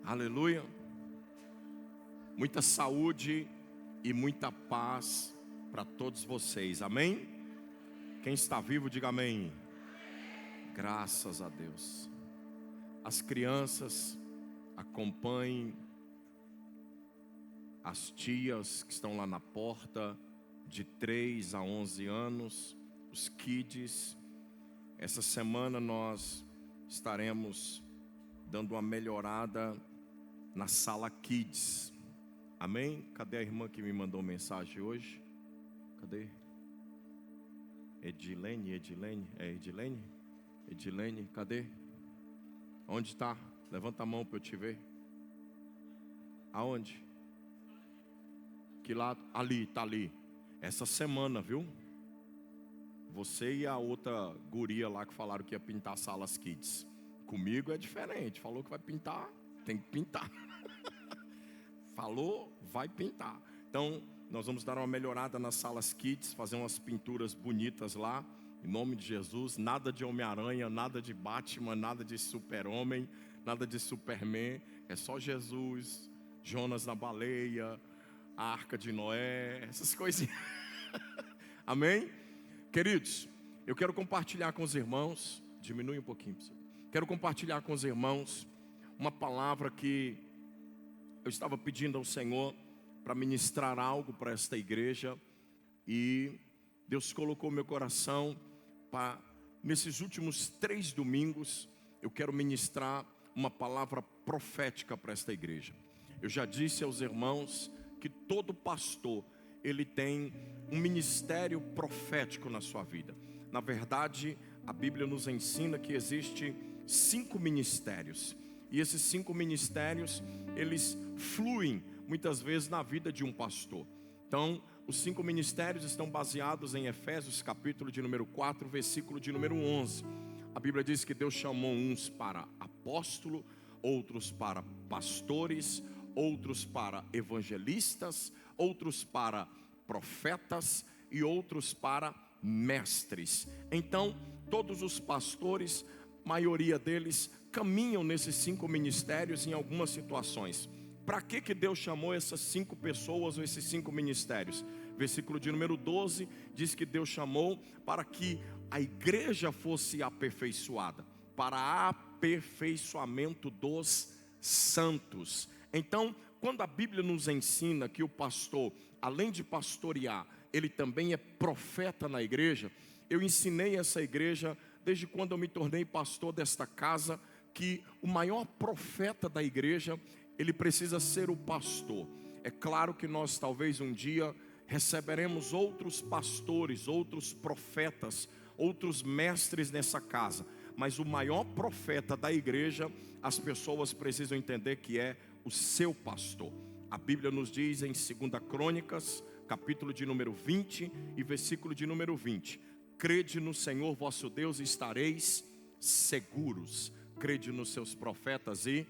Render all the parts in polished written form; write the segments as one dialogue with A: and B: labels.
A: Aleluia. Muita saúde e muita paz para todos vocês. Amém? Quem está vivo, diga amém. Graças a Deus. As crianças acompanhem as tias que estão lá na porta, de 3 a 11 anos, os kids. Essa semana nós estaremos dando uma melhorada na sala kids. Amém? Cadê a irmã que me mandou mensagem hoje? Cadê? Edilene? É Edilene? Edilene, cadê? Onde está? Levanta a mão para eu te ver. Aonde? Que lado? Ali, está ali. Essa semana, viu? Você e a outra guria lá que falaram que ia pintar salas kids. Comigo é diferente. Falou que vai pintar, tem que pintar. Falou, vai pintar. Então, nós vamos dar uma melhorada nas salas kids, fazer umas pinturas bonitas lá, em nome de Jesus. Nada de Homem-Aranha, nada de Batman, nada de Super-Homem, nada de Superman. É só Jesus, Jonas na baleia, a Arca de Noé, essas coisinhas. Amém? Queridos, eu quero compartilhar com os irmãos. Diminui um pouquinho, pessoal. Quero compartilhar com os irmãos uma palavra que eu estava pedindo ao Senhor para ministrar algo para esta igreja. E Deus colocou meu coração para, nesses últimos 3 domingos, eu quero ministrar uma palavra profética para esta igreja. Eu já disse aos irmãos que todo pastor, ele tem um ministério profético na sua vida. Na verdade, a Bíblia nos ensina que existe 5 ministérios. E esses 5 ministérios, eles fluem muitas vezes na vida de um pastor. Então, os 5 ministérios estão baseados em Efésios capítulo de número 4, versículo de número 11. A Bíblia diz que Deus chamou uns para apóstolo, outros para pastores, outros para evangelistas, outros para profetas e outros para mestres. Então, todos os pastores, maioria deles, caminham nesses 5 ministérios em algumas situações. Para que Deus chamou essas 5 pessoas ou esses 5 ministérios? Versículo de número 12 diz que Deus chamou para que a igreja fosse aperfeiçoada, para aperfeiçoamento dos santos. Então, quando a Bíblia nos ensina que o pastor, além de pastorear, ele também é profeta na igreja, eu ensinei essa igreja, desde quando eu me tornei pastor desta casa, que o maior profeta da igreja, ele precisa ser o pastor. É claro que nós talvez um dia receberemos outros pastores, outros profetas, outros mestres nessa casa, mas o maior profeta da igreja, as pessoas precisam entender que é o seu pastor. A Bíblia nos diz em 2 Crônicas, capítulo de número 20 e versículo de número 20: crede no Senhor vosso Deus e estareis seguros, crede nos seus profetas e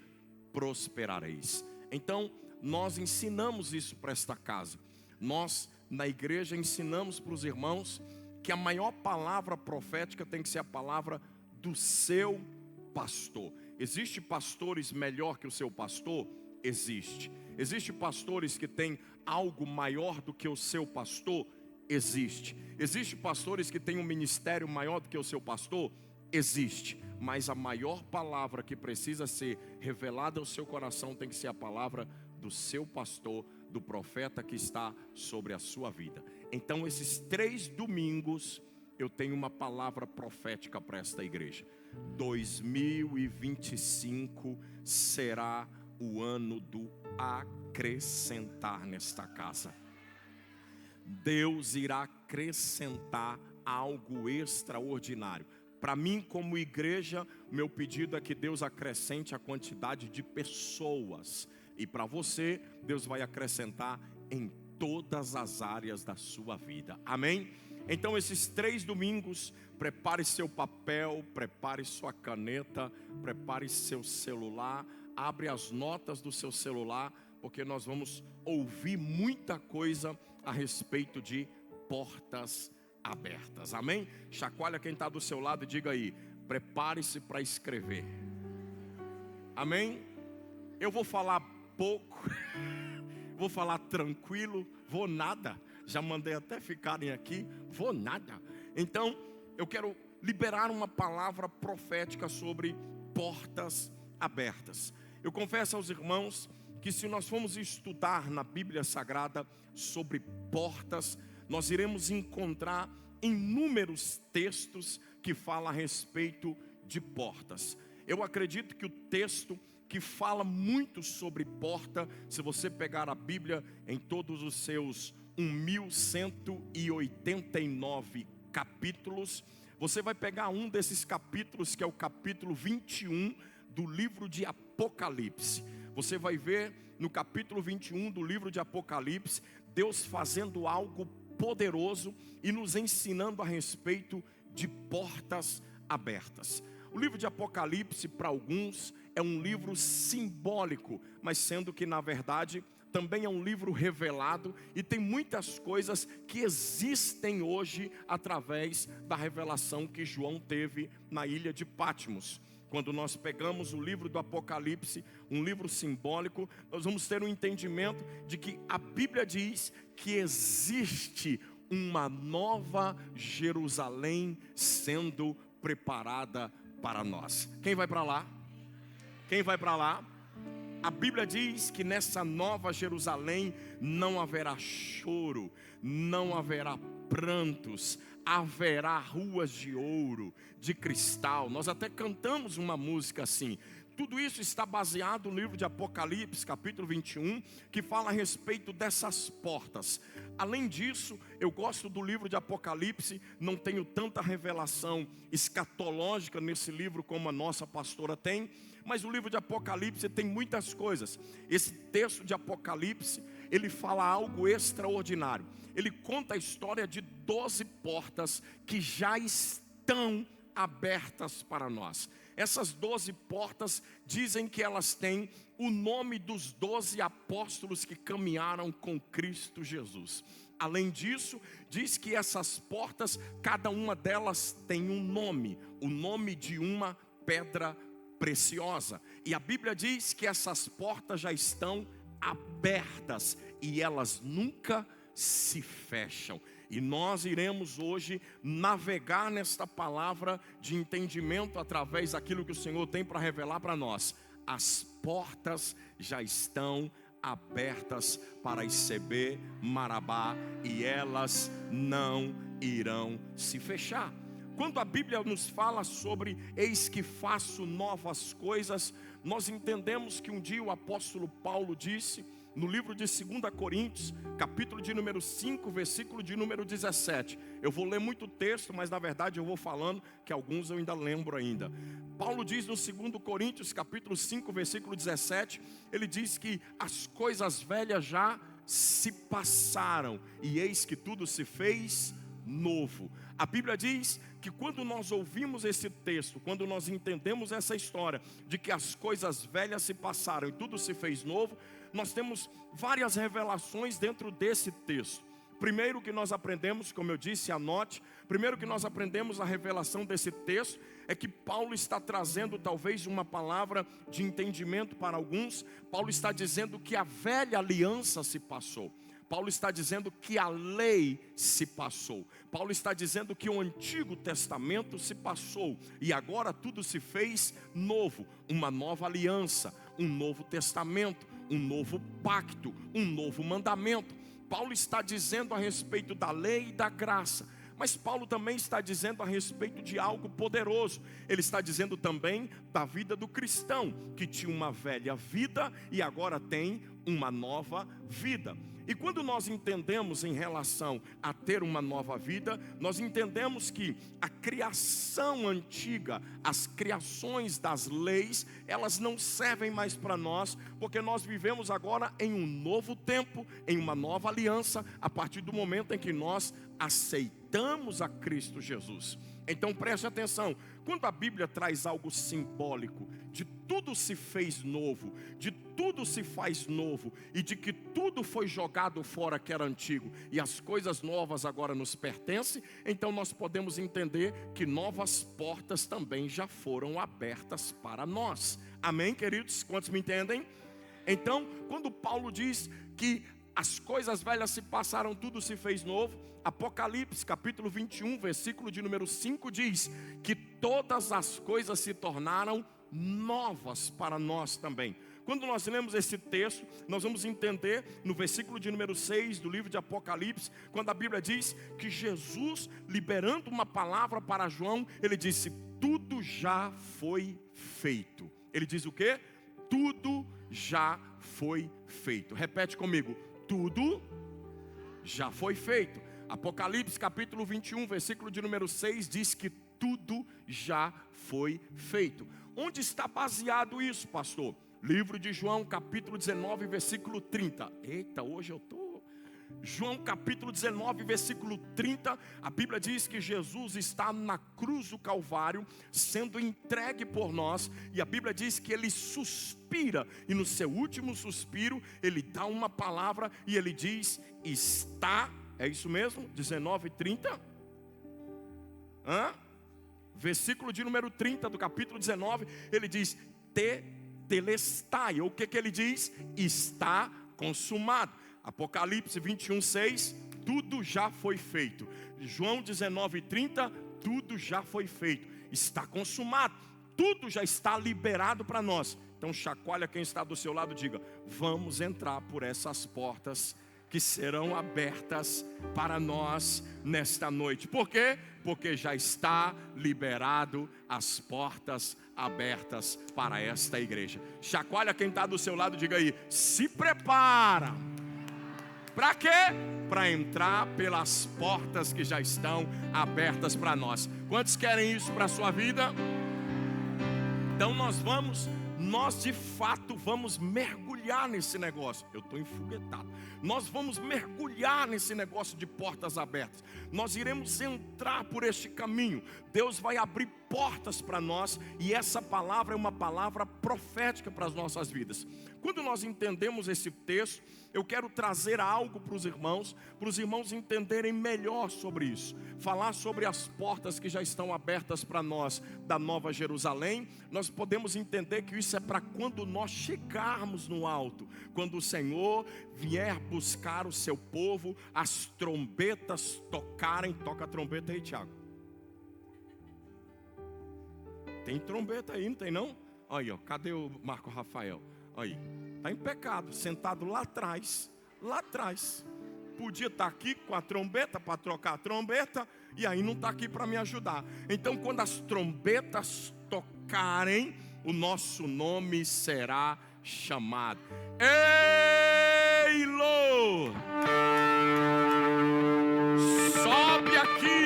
A: prosperareis. Então, nós ensinamos isso para esta casa. Nós, na igreja, ensinamos para os irmãos que a maior palavra profética tem que ser a palavra do seu pastor. Existe pastores melhor que o seu pastor? Existe. Existe pastores que têm algo maior do que o seu pastor? Existe. Existe pastores que têm um ministério maior do que o seu pastor? Existe. Mas a maior palavra que precisa ser revelada ao seu coração tem que ser a palavra do seu pastor, do profeta que está sobre a sua vida. Então, esses 3 domingos eu tenho uma palavra profética para esta igreja. 2025 será o ano do acrescentar nesta casa. Deus irá acrescentar algo extraordinário. Para mim, como igreja, meu pedido é que Deus acrescente a quantidade de pessoas. E para você, Deus vai acrescentar em todas as áreas da sua vida. Amém? Então, esses 3 domingos, prepare seu papel, prepare sua caneta, prepare seu celular, abre as notas do seu celular, porque nós vamos ouvir muita coisa a respeito de portas abertas. Amém? Chacoalha quem está do seu lado e diga aí: prepare-se para escrever. Amém? eu vou falar pouco, vou falar tranquilo, vou nada. Já mandei até ficarem aqui, vou nada. Então, eu quero liberar uma palavra profética sobre portas abertas. Eu confesso aos irmãos que se nós formos estudar na Bíblia Sagrada sobre portas, nós iremos encontrar inúmeros textos que falam a respeito de portas. Eu acredito que o texto que fala muito sobre porta, se você pegar a Bíblia em todos os seus 1189 capítulos, você vai pegar um desses capítulos, que é o capítulo 21 do livro de Apocalipse. Você vai ver no capítulo 21 do livro de Apocalipse, Deus fazendo algo poderoso e nos ensinando a respeito de portas abertas. O livro de Apocalipse, para alguns, é um livro simbólico, mas sendo que na verdade também é um livro revelado e tem muitas coisas que existem hoje através da revelação que João teve na ilha de Patmos. Quando nós pegamos o livro do Apocalipse, um livro simbólico, nós vamos ter um entendimento de que a Bíblia diz que existe uma nova Jerusalém sendo preparada para nós. Quem vai para lá? Quem vai para lá? A Bíblia diz que nessa nova Jerusalém não haverá choro, não haverá prantos, haverá ruas de ouro, de cristal. Nós até cantamos uma música assim. Tudo isso está baseado no livro de Apocalipse, capítulo 21, que fala a respeito dessas portas. Além disso, eu gosto do livro de Apocalipse, não tenho tanta revelação escatológica nesse livro como a nossa pastora tem, mas o livro de Apocalipse tem muitas coisas. Esse texto de Apocalipse, ele fala algo extraordinário. Ele conta a história de 12 portas que já estão abertas para nós. Essas 12 portas dizem que elas têm o nome dos 12 apóstolos que caminharam com Cristo Jesus. Além disso, diz que essas portas, cada uma delas tem um nome, o nome de uma pedra preciosa. E a Bíblia diz que essas portas já estão abertas e elas nunca se fecham. E nós iremos hoje navegar nesta palavra de entendimento através daquilo que o Senhor tem para revelar para nós. As portas já estão abertas para receber Marabá e elas não irão se fechar. Quando a Bíblia nos fala sobre eis que faço novas coisas, nós entendemos que um dia o apóstolo Paulo disse no livro de 2 Coríntios, capítulo de número 5, versículo de número 17. Eu vou ler muito texto, mas na verdade eu vou falando que alguns eu ainda lembro ainda. Paulo diz no 2 Coríntios, capítulo 5, versículo 17, ele diz que as coisas velhas já se passaram e eis que tudo se fez novo. A Bíblia diz que quando nós ouvimos esse texto, quando nós entendemos essa história de que as coisas velhas se passaram e tudo se fez novo, nós temos várias revelações dentro desse texto. Primeiro que nós aprendemos, como eu disse, anote. Primeiro que nós aprendemos a revelação desse texto é que Paulo está trazendo talvez uma palavra de entendimento para alguns. Paulo está dizendo que a velha aliança se passou. Paulo está dizendo que a lei se passou. Paulo está dizendo que o Antigo Testamento se passou e agora tudo se fez novo. Uma nova aliança, um novo testamento, um novo pacto, um novo mandamento. Paulo está dizendo a respeito da lei e da graça, mas Paulo também está dizendo a respeito de algo poderoso. Ele está dizendo também da vida do cristão, que tinha uma velha vida e agora tem uma nova vida. E quando nós entendemos em relação a ter uma nova vida, nós entendemos que a criação antiga, as criações das leis, elas não servem mais para nós, porque nós vivemos agora em um novo tempo, em uma nova aliança, a partir do momento em que nós aceitamos a Cristo Jesus. Então preste atenção, quando a Bíblia traz algo simbólico, de tudo se fez novo, de tudo se faz novo, e de que tudo foi jogado fora que era antigo, e as coisas novas agora nos pertencem, então nós podemos entender que novas portas também já foram abertas para nós. Amém, queridos? Quantos me entendem? Então, quando Paulo diz que as coisas velhas se passaram, tudo se fez novo, Apocalipse capítulo 21, versículo de número 5 diz que todas as coisas se tornaram novas para nós também. Quando nós lemos esse texto, nós vamos entender no versículo de número 6 do livro de Apocalipse, quando a Bíblia diz que Jesus, liberando uma palavra para João, ele disse: tudo já foi feito. Ele diz o quê? Tudo já foi feito. Repete comigo: tudo já foi feito. Apocalipse capítulo 21, versículo de número 6 diz que tudo já foi feito. Onde está baseado isso, pastor? Livro de João capítulo 19, versículo 30. Eita, hoje eu estou... João capítulo 19, versículo 30, a Bíblia diz que Jesus está na cruz do Calvário, sendo entregue por nós, e a Bíblia diz que ele suspira, e no seu último suspiro, ele dá uma palavra, e ele diz: está, é isso mesmo? 19, 30? Versículo de número 30 do capítulo 19, ele diz: tetelestai, o que ele diz? Está consumado. Apocalipse 21, 6, tudo já foi feito. João 19, 30, tudo já foi feito. Está consumado, tudo já está liberado para nós. Então chacoalha quem está do seu lado e diga: vamos entrar por essas portas que serão abertas para nós nesta noite. Por quê? Porque já está liberado as portas abertas para esta igreja. Chacoalha quem está do seu lado e diga aí: se prepara. Para quê? Para entrar pelas portas que já estão abertas para nós. Quantos querem isso para a sua vida? Então nós de fato vamos mergulhar nesse negócio. Eu estou enfoguetado. Nós vamos mergulhar nesse negócio de portas abertas. Nós iremos entrar por este caminho. Deus vai abrir portas para nós, e essa palavra é uma palavra profética para as nossas vidas. Quando nós entendemos esse texto, eu quero trazer algo para os irmãos entenderem melhor sobre isso. Falar sobre as portas que já estão abertas para nós da Nova Jerusalém. Nós podemos entender que isso é para quando nós chegarmos no alto, quando o Senhor vier buscar o seu povo, as trombetas tocarem. Toca a trombeta aí, Tiago. Tem trombeta aí, não tem não? Aí, ó, cadê o Marco Rafael? Aí, está em pecado, sentado lá atrás. Podia estar aqui com a trombeta para trocar a trombeta, e aí não está aqui para me ajudar. Então, quando as trombetas tocarem, o nosso nome será chamado. Ei-lo! Sobe aqui!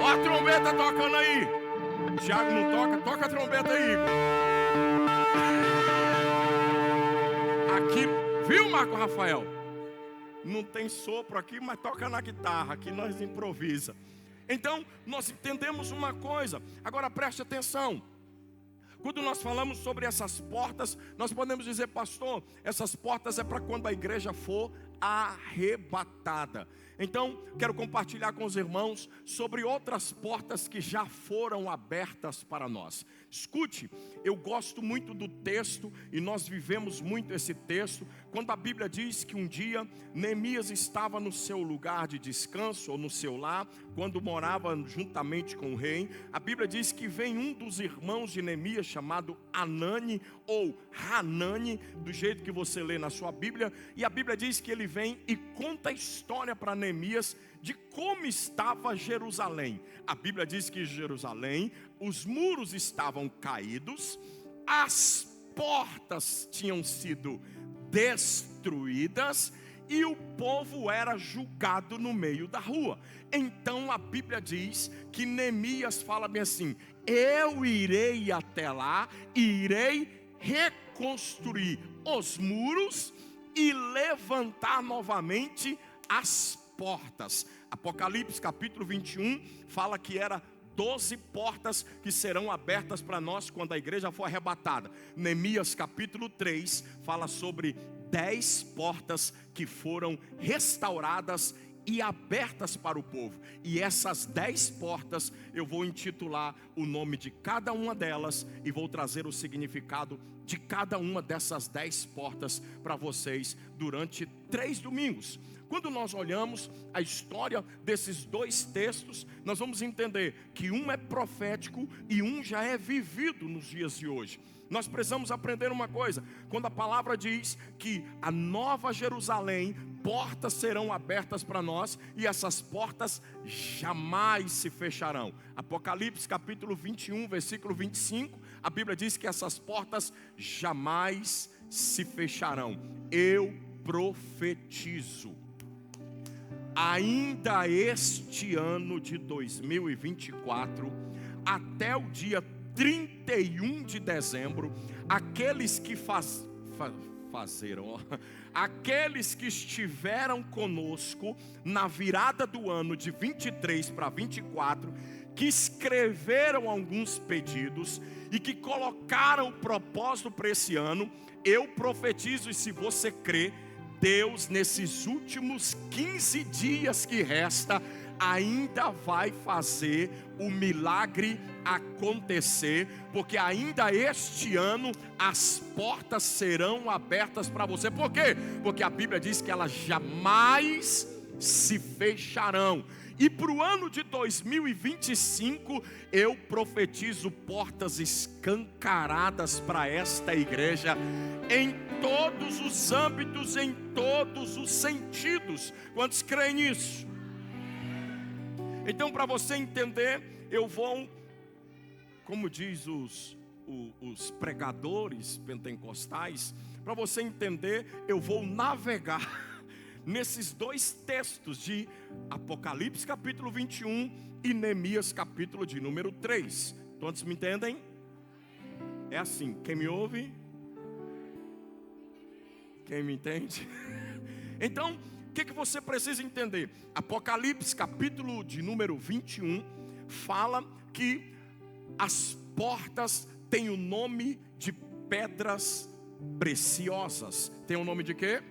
A: A trombeta tocando aí. Tiago não toca? Toca a trombeta aí. Aqui, viu, Marco Rafael? Não tem sopro aqui, mas toca na guitarra. Aqui nós improvisa. Então, nós entendemos uma coisa. Agora preste atenção. Quando nós falamos sobre essas portas, nós podemos dizer: pastor, essas portas é para quando a igreja for arrebatada. Então, quero compartilhar com os irmãos sobre outras portas que já foram abertas para nós. Escute, eu gosto muito do texto, e nós vivemos muito esse texto, quando a Bíblia diz que um dia Neemias estava no seu lugar de descanso, ou no seu lar, quando morava juntamente com o rei. A Bíblia diz que vem um dos irmãos de Neemias, chamado Anani, ou Hanani, do jeito que você lê na sua Bíblia, e a Bíblia diz que ele vem e conta a história para Neemias de como estava Jerusalém. A Bíblia diz que Jerusalém, os muros estavam caídos, as portas tinham sido destruídas e o povo era julgado no meio da rua. Então a Bíblia diz que Neemias fala bem assim: eu irei até lá e irei reconstruir os muros e levantar novamente as portas. Apocalipse capítulo 21 fala que era 12 portas que serão abertas para nós quando a igreja for arrebatada. Neemias capítulo 3 fala sobre 10 portas que foram restauradas e abertas para o povo. E essas 10 portas eu vou intitular o nome de cada uma delas e vou trazer o significado de cada uma dessas 10 portas para vocês durante 3 domingos. Quando nós olhamos a história desses 2 textos, nós vamos entender que um é profético e um já é vivido nos dias de hoje. Nós precisamos aprender uma coisa: quando a palavra diz que a nova Jerusalém, portas serão abertas para nós, e essas portas jamais se fecharão. Apocalipse capítulo 21, versículo 25, a Bíblia diz que essas portas jamais se fecharão. Eu profetizo, ainda este ano de 2024, até o dia 31 de dezembro, aqueles que aqueles que estiveram conosco na virada do ano de 23 para 24, que escreveram alguns pedidos e que colocaram o propósito para esse ano, eu profetizo, e se você crê, Deus nesses últimos 15 dias que resta, ainda vai fazer o milagre acontecer, porque ainda este ano as portas serão abertas para você. Por quê? Porque a Bíblia diz que elas jamais se fecharão. E para o ano de 2025, eu profetizo portas escancaradas para esta igreja, em todos os âmbitos, em todos os sentidos. Quantos creem nisso? Então, para você entender, eu vou, como diz os pregadores pentecostais, para você entender, eu vou navegar nesses 2 textos de Apocalipse capítulo 21 e Neemias capítulo de número 3. Todos me entendem? É assim, quem me ouve? Quem me entende? Então, o que você precisa entender? Apocalipse capítulo de número 21 fala que as portas têm o nome de pedras preciosas. Tem o nome de quê?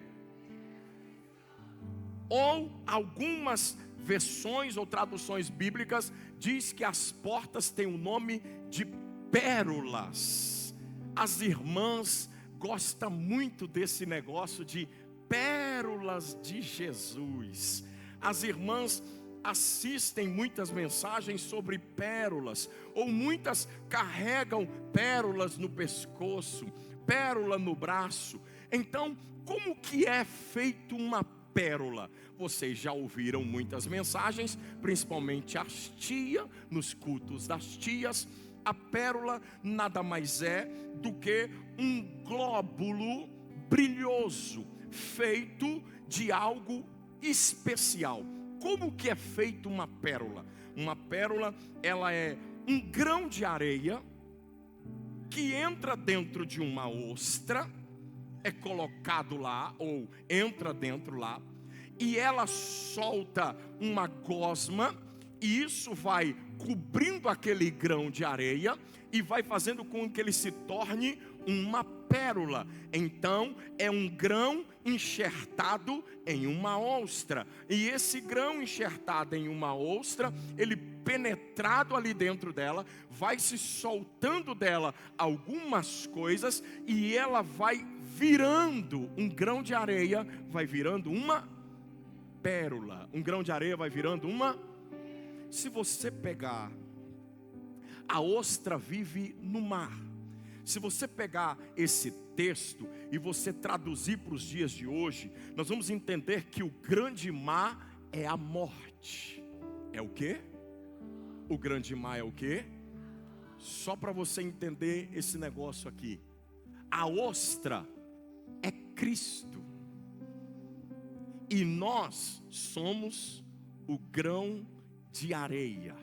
A: Ou algumas versões ou traduções bíblicas diz que as portas têm o nome de pérolas. As irmãs gostam muito desse negócio de pérolas de Jesus. As irmãs assistem muitas mensagens sobre pérolas, ou muitas carregam pérolas no pescoço, pérola no braço. Então, como que é feito uma pérola? Vocês já ouviram muitas mensagens, principalmente as tias, nos cultos das tias. A pérola nada mais é do que um glóbulo brilhoso, feito de algo especial. Como que é feito uma pérola? Uma pérola, ela é um grão de areia que entra dentro de uma ostra, é colocado lá, ou entra dentro lá, e ela solta uma gosma, e isso vai cobrindo aquele grão de areia, e vai fazendo com que ele se torne uma pérola. Então é um grão enxertado em uma ostra, e esse grão enxertado em uma ostra, ele penetrado ali dentro dela, vai se soltando dela algumas coisas, e ela vai virando, um grão de areia vai virando uma pérola, um grão de areia vai virando uma. Se você pegar, a ostra vive no mar. Se você pegar esse texto e você traduzir para os dias de hoje, nós vamos entender que o grande mar é a morte. É o quê? O grande mar é o quê? Só para você entender esse negócio aqui. A ostra é Cristo. E nós somos o grão de areia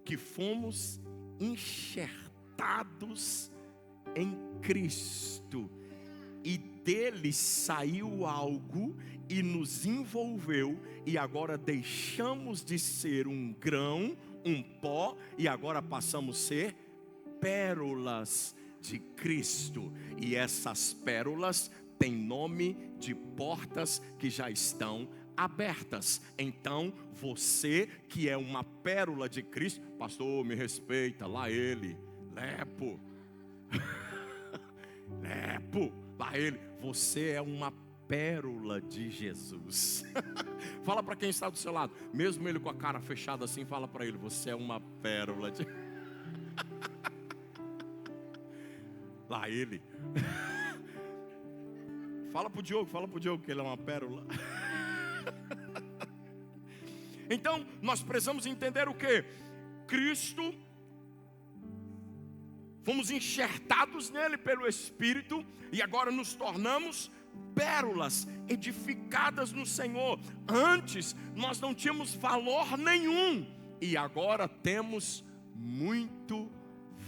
A: que fomos enxertados em Cristo, e dele saiu algo e nos envolveu, e agora deixamos de ser um grão, um pó, e agora passamos a ser pérolas de Cristo. E essas pérolas têm nome de portas que já estão abertas. Então, você que é uma pérola de Cristo, pastor, me respeita, lá ele, Lepo, Lepo, lá ele, você é uma pérola de Jesus. Fala para quem está do seu lado, mesmo ele com a cara fechada assim, fala para ele, você é uma pérola de... Lá ele. Fala pro Diogo que ele é uma pérola. Então, nós precisamos entender o que? Cristo, fomos enxertados nele pelo Espírito e agora nos tornamos pérolas edificadas no Senhor. Antes nós não tínhamos valor nenhum e agora temos muito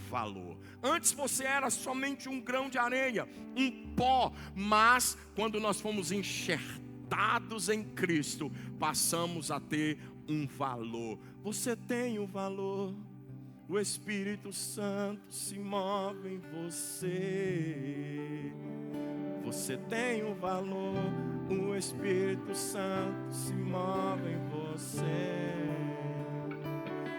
A: valor. Antes você era somente um grão de areia, um pó, mas quando nós fomos enxertados em Cristo, passamos a ter um valor. Você tem um valor. O Espírito Santo se move em você. Você tem um valor. O Espírito Santo se move em você.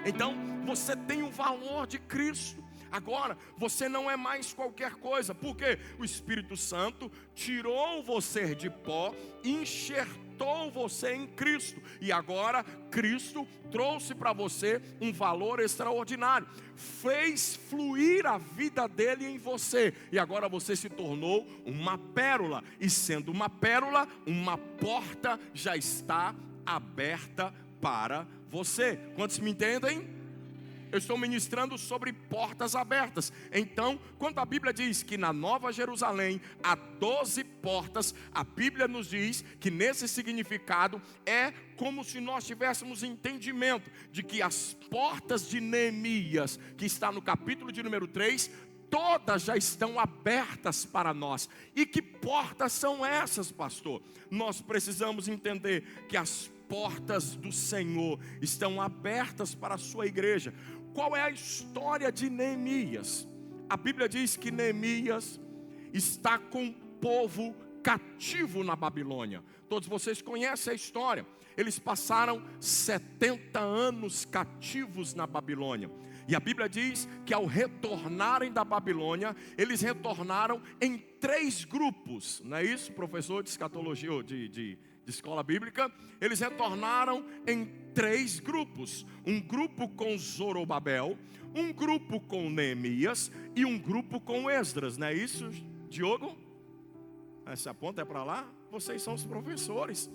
A: Então, você tem o valor de Cristo. Agora, você não é mais qualquer coisa, porque o Espírito Santo tirou você de pó, enxertou você em Cristo, e agora Cristo trouxe para você um valor extraordinário, fez fluir a vida dele em você, e agora você se tornou uma pérola, e sendo uma pérola, uma porta já está aberta para você. Quantos me entendem? Eu estou ministrando sobre portas abertas. Então, quando a Bíblia diz que na Nova Jerusalém há 12 portas, a Bíblia nos diz que nesse significado é como se nós tivéssemos entendimento de que as portas de Neemias, que está no capítulo de número 3, todas já estão abertas para nós. E que portas são essas, pastor? Nós precisamos entender que as portas do Senhor estão abertas para a sua igreja. Qual é a história de Neemias? A Bíblia diz que Neemias está com o povo cativo na Babilônia. Todos vocês conhecem a história. Eles passaram 70 anos cativos na Babilônia. E a Bíblia diz que ao retornarem da Babilônia, eles retornaram em 3 grupos. Não é isso, professor de escatologia ou de escola bíblica? Eles retornaram em 3 grupos. Um grupo com Zorobabel, um grupo com Neemias e um grupo com Esdras. Não é isso, Diogo? Essa ponta é para lá? Vocês são os professores.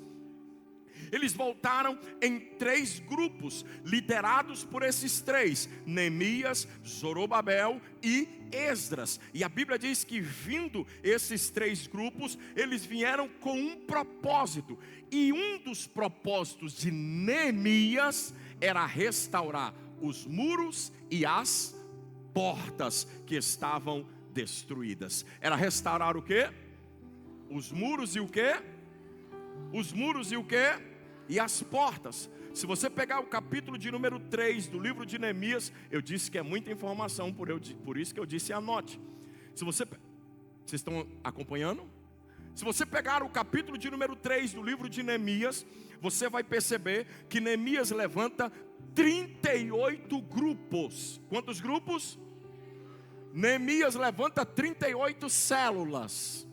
A: Eles voltaram em 3 grupos, liderados por esses 3, Neemias, Zorobabel e Esdras. E a Bíblia diz que vindo esses 3 grupos, eles vieram com um propósito. E um dos propósitos de Neemias era restaurar os muros e as portas que estavam destruídas. Era restaurar o quê? Os muros e o quê? Os muros e o quê? E as portas. Se você pegar o capítulo de número 3 do livro de Neemias, eu disse que é muita informação, por isso que eu disse anote. Vocês estão acompanhando? Se você pegar o capítulo de número 3 do livro de Neemias, você vai perceber que Neemias levanta 38 grupos. Quantos grupos? Neemias levanta 38 células.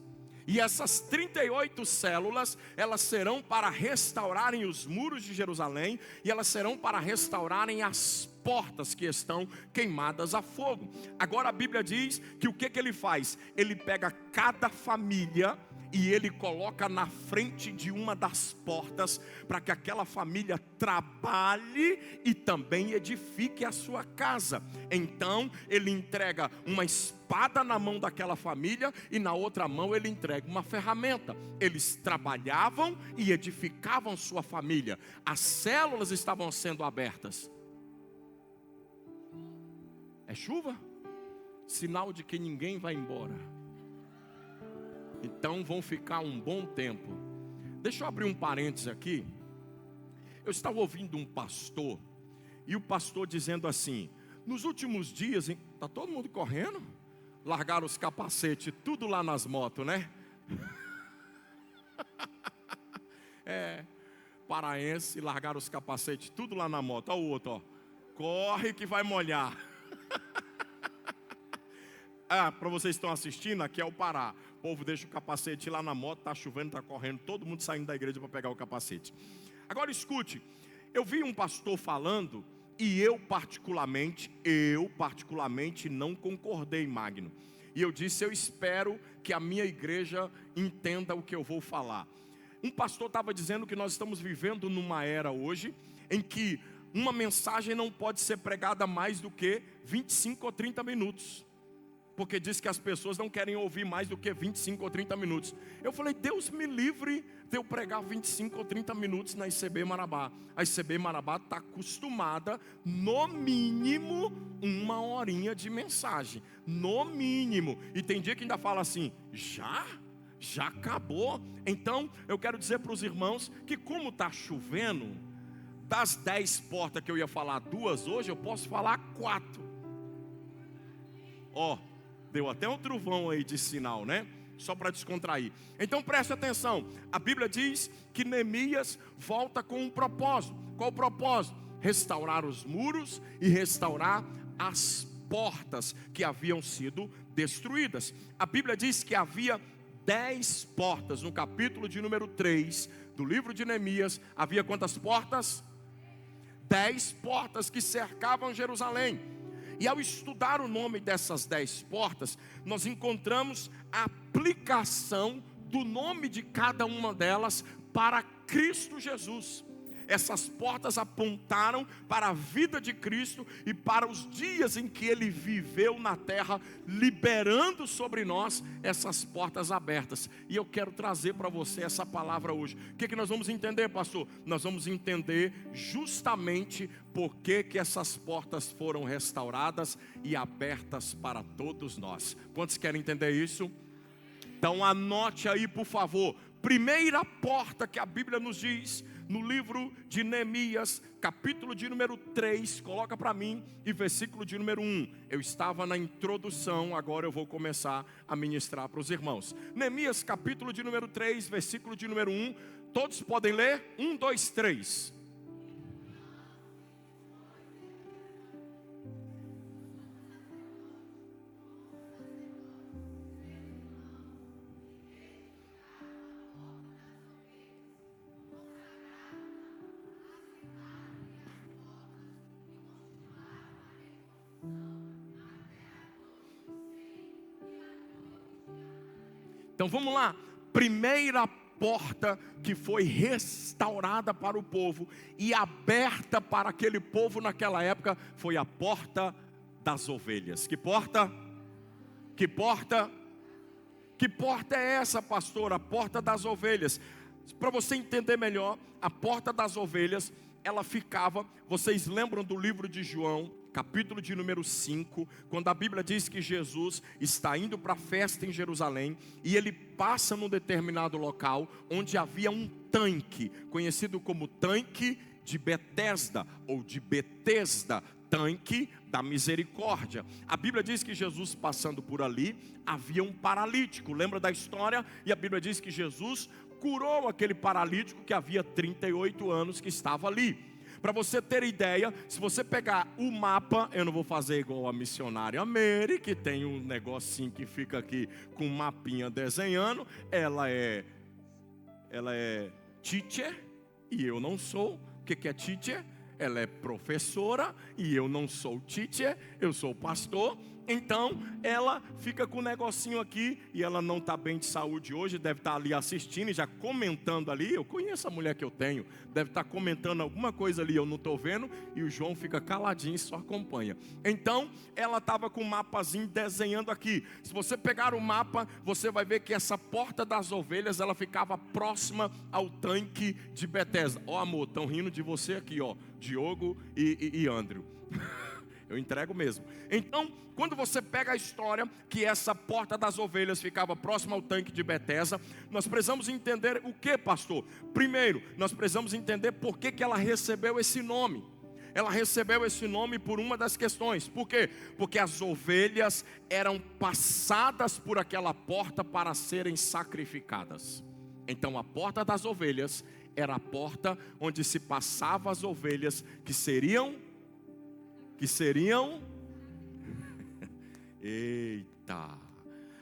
A: E essas 38 células, elas serão para restaurarem os muros de Jerusalém, e elas serão para restaurarem as portas que estão queimadas a fogo. Agora a Bíblia diz que o que ele faz? Ele pega cada família e ele coloca na frente de uma das portas, para que aquela família trabalhe e também edifique a sua casa. Então ele entrega uma espada na mão daquela família, e na outra mão ele entrega uma ferramenta. Eles trabalhavam e edificavam sua família. As células estavam sendo abertas. É chuva? Sinal de que ninguém vai embora. Então vão ficar um bom tempo. Deixa eu abrir um parênteses aqui. Eu estava ouvindo um pastor, e o pastor dizendo assim: nos últimos dias, está todo mundo correndo? Largaram os capacetes, tudo lá nas motos, né? paraense, largaram os capacetes tudo lá na moto. Olha o outro, ó. Corre que vai molhar. Para vocês que estão assistindo, aqui é o Pará. O povo deixa o capacete lá na moto, está chovendo, está correndo, todo mundo saindo da igreja para pegar o capacete. Agora escute, eu vi um pastor falando, e eu particularmente não concordei, Magno. E eu disse, eu espero que a minha igreja entenda o que eu vou falar. Um pastor estava dizendo que nós estamos vivendo numa era hoje, em que uma mensagem não pode ser pregada mais do que 25 ou 30 minutos. Porque diz que as pessoas não querem ouvir mais do que 25 ou 30 minutos. Eu falei, Deus me livre de eu pregar 25 ou 30 minutos na ICB Marabá. A ICB Marabá está acostumada, no mínimo, 1 horinha de mensagem. No mínimo. E tem dia que ainda fala assim, já acabou. Então, eu quero dizer para os irmãos que como está chovendo, das 10 portas que eu ia falar 2 hoje, eu posso falar 4. Ó. Deu até um trovão aí de sinal, né? Só para descontrair. Então preste atenção. A Bíblia diz que Neemias volta com um propósito. Qual o propósito? Restaurar os muros e restaurar as portas que haviam sido destruídas. A Bíblia diz que havia 10 portas. No capítulo de número 3 do livro de Neemias, havia quantas portas? 10 portas que cercavam Jerusalém. E ao estudar o nome dessas 10 portas, nós encontramos a aplicação do nome de cada uma delas para Cristo Jesus. Essas portas apontaram para a vida de Cristo e para os dias em que Ele viveu na terra, liberando sobre nós essas portas abertas. E eu quero trazer para você essa palavra hoje. O que nós vamos entender, pastor? Nós vamos entender justamente por que essas portas foram restauradas e abertas para todos nós. Quantos querem entender isso? Então anote aí, por favor. Primeira porta que a Bíblia nos diz, no livro de Neemias, capítulo de número 3, coloca para mim, e versículo de número 1. Eu estava na introdução, agora eu vou começar a ministrar para os irmãos. Neemias, capítulo de número 3, versículo de número 1. Todos podem ler? 1, 2, 3. Então vamos lá, primeira porta que foi restaurada para o povo e aberta para aquele povo naquela época foi a porta das ovelhas. Que porta? Que porta? Que porta é essa, pastor? A porta das ovelhas. Para você entender melhor, a porta das ovelhas, ela ficava, vocês lembram do livro de João, capítulo de número 5, quando a Bíblia diz que Jesus está indo para a festa em Jerusalém, e ele passa num determinado local, onde havia um tanque, conhecido como tanque de Betesda, ou de Betesda, tanque da misericórdia. A Bíblia diz que Jesus passando por ali, havia um paralítico, lembra da história? E a Bíblia diz que Jesus curou aquele paralítico que havia 38 anos que estava ali. Para você ter ideia, se você pegar o mapa, eu não vou fazer igual a missionária Mary, que tem um negocinho que fica aqui com um mapinha desenhando. Ela é teacher e eu não sou. O que é teacher? Ela é professora e eu não sou teacher, eu sou pastor. Então ela fica com um negocinho aqui e ela não está bem de saúde hoje, deve estar ali assistindo e já comentando ali. Eu conheço a mulher que eu tenho, deve estar comentando alguma coisa ali, eu não estou vendo, e o João fica caladinho e só acompanha. Então ela estava com um mapazinho desenhando aqui. Se você pegar o mapa, você vai ver que essa porta das ovelhas, ela ficava próxima ao tanque de Betesda. Ó amor, estão rindo de você aqui, ó, Diogo e Andrew. Eu entrego mesmo. Então, quando você pega a história que essa porta das ovelhas ficava próxima ao tanque de Betesda, nós precisamos entender o que, pastor? Primeiro, nós precisamos entender por que ela recebeu esse nome. Ela recebeu esse nome por uma das questões. Por quê? Porque as ovelhas eram passadas por aquela porta para serem sacrificadas. Então a porta das ovelhas era a porta onde se passavam as ovelhas que seriam eita.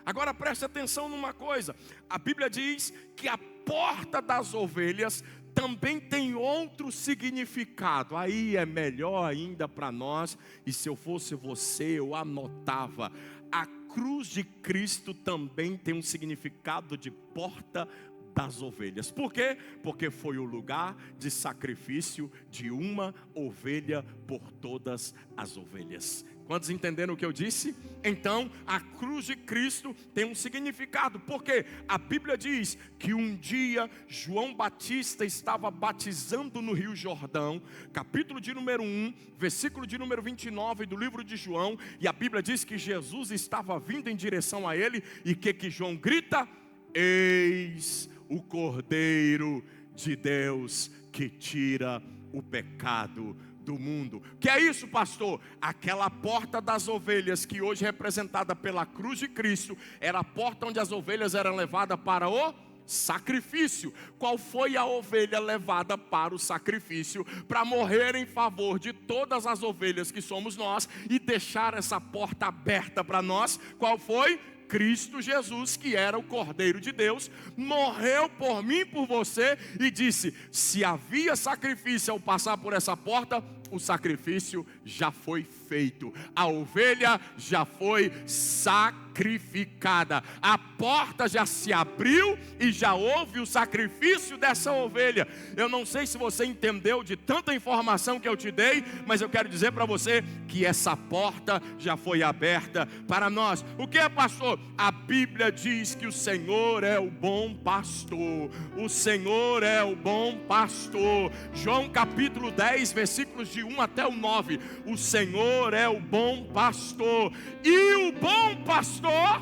A: Agora preste atenção numa coisa. A Bíblia diz que a porta das ovelhas também tem outro significado. Aí é melhor ainda para nós. E se eu fosse você, eu anotava. A cruz de Cristo também tem um significado de porta das ovelhas. Por quê? Porque foi o lugar de sacrifício de uma ovelha por todas as ovelhas. Quantos entenderam o que eu disse? Então, a cruz de Cristo tem um significado, porque a Bíblia diz que um dia João Batista estava batizando no Rio Jordão, capítulo de número 1, versículo de número 29 do livro de João, e a Bíblia diz que Jesus estava vindo em direção a ele, e que João grita: eis o Cordeiro de Deus que tira o pecado do mundo. Que é isso, pastor? Aquela porta das ovelhas que hoje é representada pela cruz de Cristo, era a porta onde as ovelhas eram levadas para o sacrifício. Qual foi a ovelha levada para o sacrifício, para morrer em favor de todas as ovelhas que somos nós, e deixar essa porta aberta para nós? Qual foi? Cristo Jesus, que era o Cordeiro de Deus, morreu por mim e por você, e disse: se havia sacrifício ao passar por essa porta, o sacrifício já foi feito, a ovelha já foi sacrificada, a porta já se abriu e já houve o sacrifício dessa ovelha. Eu não sei se você entendeu de tanta informação que eu te dei, mas eu quero dizer para você que essa porta já foi aberta para nós. O que é, pastor? A Bíblia diz que o Senhor é o bom pastor, o Senhor é o bom pastor. João capítulo 10, versículos de 1 até o 9, o Senhor é o bom pastor, e o bom pastor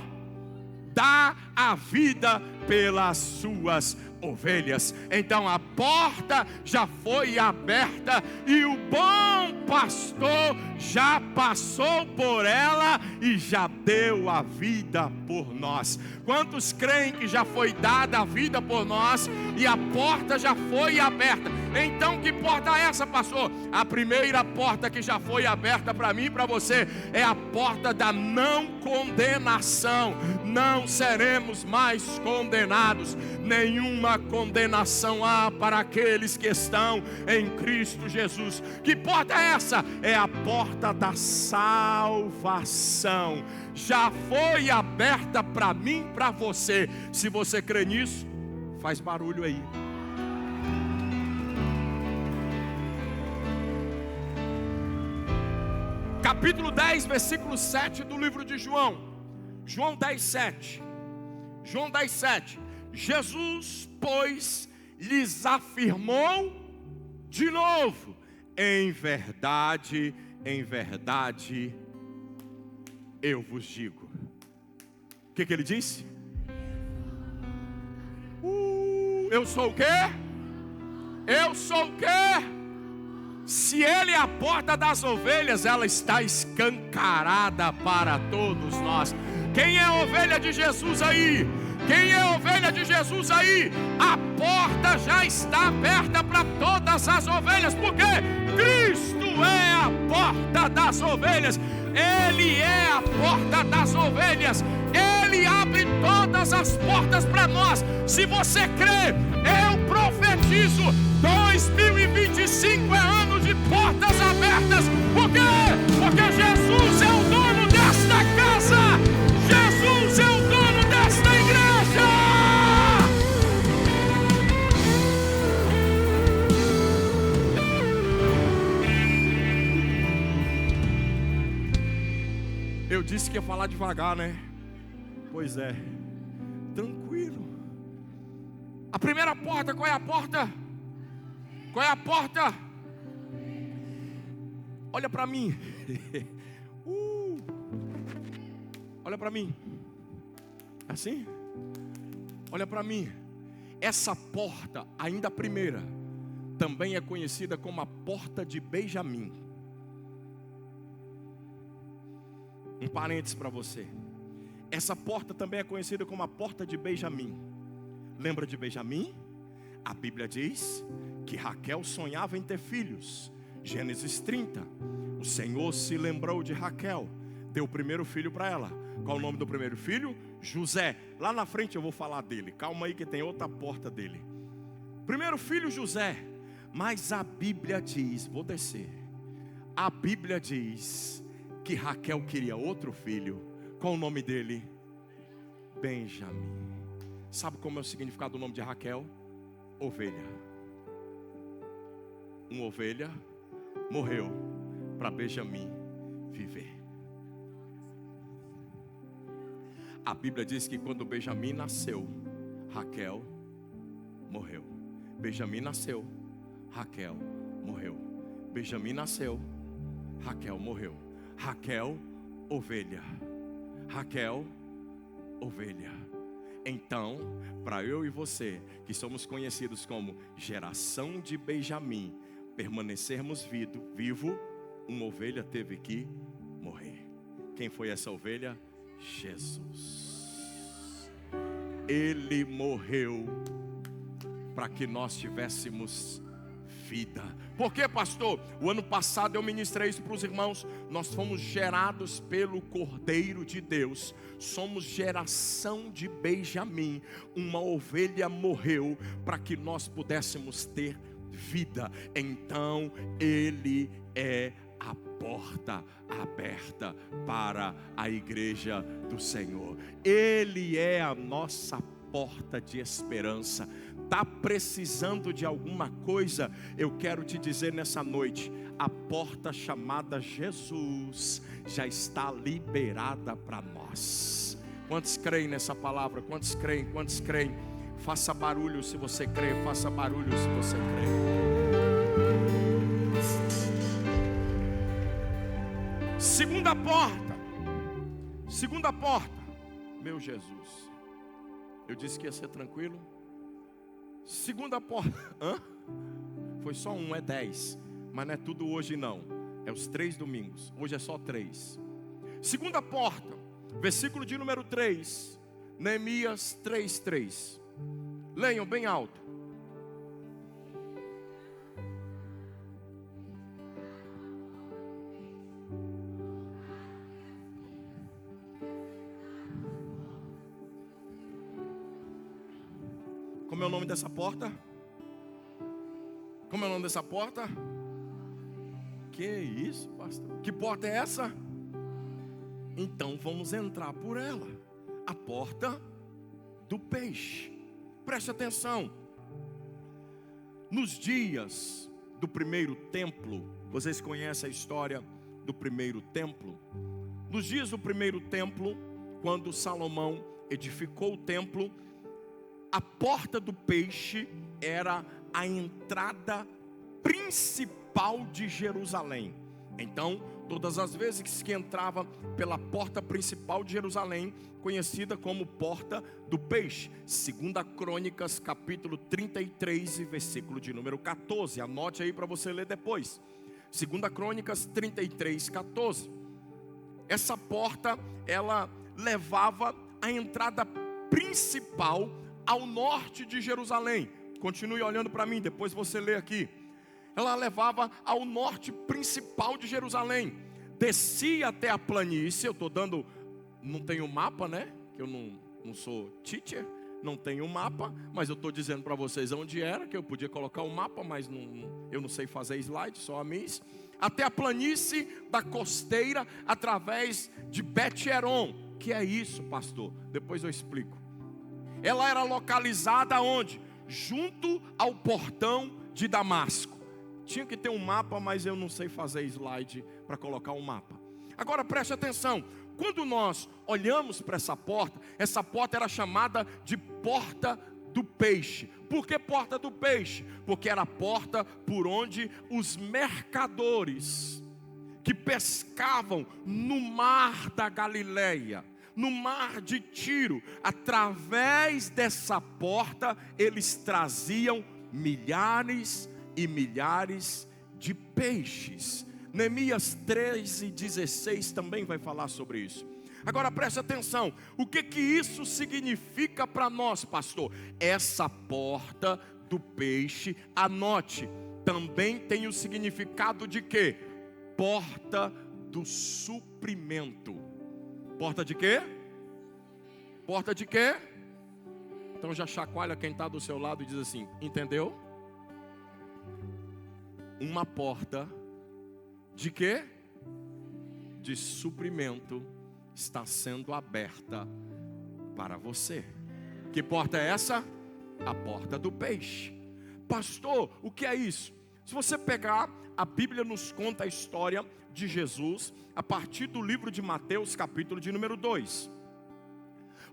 A: dá a vida pelas suas ovelhas. Então a porta já foi aberta e o bom pastor já passou por ela e já deu a vida por nós. Quantos creem que já foi dada a vida por nós e a porta já foi aberta? Então que porta é essa, pastor? A primeira porta que já foi aberta para mim e para você é a porta da não condenação. Não seremos mais condenados. Nenhuma condenação há para aqueles que estão em Cristo Jesus. Que porta é essa? É a porta da salvação. Já foi aberta para mim, para você. Se você crê nisso, faz barulho aí. Capítulo 10, versículo 7 do livro de João. João 10, 7. João 10, 7. Jesus, pois, lhes afirmou de novo: em verdade, eu vos digo. O que ele disse? Eu sou o quê? Eu sou o quê? Se ele é a porta das ovelhas, ela está escancarada para todos nós. Quem é a ovelha de Jesus aí? Quem é a ovelha de Jesus aí? A porta já está aberta para todas as ovelhas, porque Cristo é a porta das ovelhas. Ele é a porta das ovelhas. Ele abre todas as portas para nós. Se você crê, eu profetizo: 2025 é ano de portas abertas. Por quê? Porque Jesus é o dono desta casa. Jesus é o dono desta igreja. Eu disse que ia falar devagar, né? Pois é. Tranquilo. A primeira porta, qual é a porta? Qual é a porta? Olha para mim. Olha para mim. Assim? Olha para mim. Essa porta, ainda a primeira, também é conhecida como a porta de Benjamim. Um parênteses para você. Essa porta também é conhecida como a porta de Benjamim. Lembra de Benjamim? A Bíblia diz que Raquel sonhava em ter filhos. Gênesis 30. O Senhor se lembrou de Raquel, deu o primeiro filho para ela. Qual o nome do primeiro filho? José. Lá na frente eu vou falar dele. Calma aí que tem outra porta dele. Primeiro filho, José. Mas a Bíblia diz, vou descer. A Bíblia diz que Raquel queria outro filho. Qual o nome dele? Benjamim. Sabe como é o significado do nome de Raquel? Ovelha. Uma ovelha morreu para Benjamim viver. A Bíblia diz que quando Benjamim nasceu, Raquel morreu. Benjamim nasceu, Raquel morreu. Benjamim nasceu, Raquel morreu. Raquel, ovelha. Raquel, ovelha. Então, para eu e você, que somos conhecidos como geração de Benjamim, permanecermos vivo, uma ovelha teve que morrer. Quem foi essa ovelha? Jesus. Ele morreu para que nós tivéssemos vida. Por que, pastor? O ano passado eu ministrei isso para os irmãos. Nós fomos gerados pelo Cordeiro de Deus. Somos geração de Benjamim. Uma ovelha morreu para que nós pudéssemos ter vida. Então ele é a porta aberta para a igreja do Senhor. Ele é a nossa porta de esperança. Está precisando de alguma coisa? Eu quero te dizer nessa noite, a porta chamada Jesus já está liberada para nós. Quantos creem nessa palavra? Quantos creem? Quantos creem? Faça barulho se você crê, faça barulho se você crê. Segunda porta, meu Jesus. Eu disse que ia ser tranquilo. Segunda porta, foi só um, é 10. Mas não é tudo hoje não, é os 3 domingos. Hoje é só 3. Segunda porta, versículo de número 3, Neemias 3:3. Leiam bem alto. Como é o nome dessa porta? Como é o nome dessa porta? Que isso, pastor? Que porta é essa? Então vamos entrar por ela. A porta do peixe. Preste atenção. Nos dias do primeiro templo, vocês conhecem a história do primeiro templo? Nos dias do primeiro templo, quando Salomão edificou o templo, a porta do peixe era a entrada principal de Jerusalém. Então, todas as vezes que entrava pela porta principal de Jerusalém, conhecida como porta do peixe. 2 Crônicas, capítulo 33 e versículo de número 14. Anote aí para você ler depois. 2 Crônicas 33, 14. Essa porta, ela levava a entrada principal ao norte de Jerusalém. Continue olhando para mim, depois você lê aqui. Ela levava ao norte principal de Jerusalém. Descia até a planície. Eu estou dando, não tenho mapa, né? Que eu não sou teacher, não tenho mapa, mas eu estou dizendo para vocês onde era, que eu podia colocar o mapa, mas eu não sei fazer slide, só a Miss. Até a planície da costeira, através de Bet-Heron. Que é isso, pastor? Depois eu explico. Ela era localizada onde? Junto ao portão de Damasco. Tinha que ter um mapa, mas eu não sei fazer slide para colocar um mapa. Agora preste atenção. Quando nós olhamos para essa porta era chamada de porta do peixe. Por que porta do peixe? Porque era a porta por onde os mercadores que pescavam no mar da Galileia, no mar de Tiro, através dessa porta, eles traziam milhares e milhares de peixes. Neemias 13:16 também vai falar sobre isso. Agora preste atenção, o que que isso significa para nós, pastor? Essa porta do peixe, anote, também tem o significado de quê? Porta do suprimento. Porta de quê? Porta de quê? Então já chacoalha quem está do seu lado e diz assim, entendeu? Uma porta de quê? De suprimento está sendo aberta para você. Que porta é essa? A porta do peixe. Pastor, o que é isso? Se você pegar, a Bíblia nos conta a história de Jesus a partir do livro de Mateus, capítulo de número 2.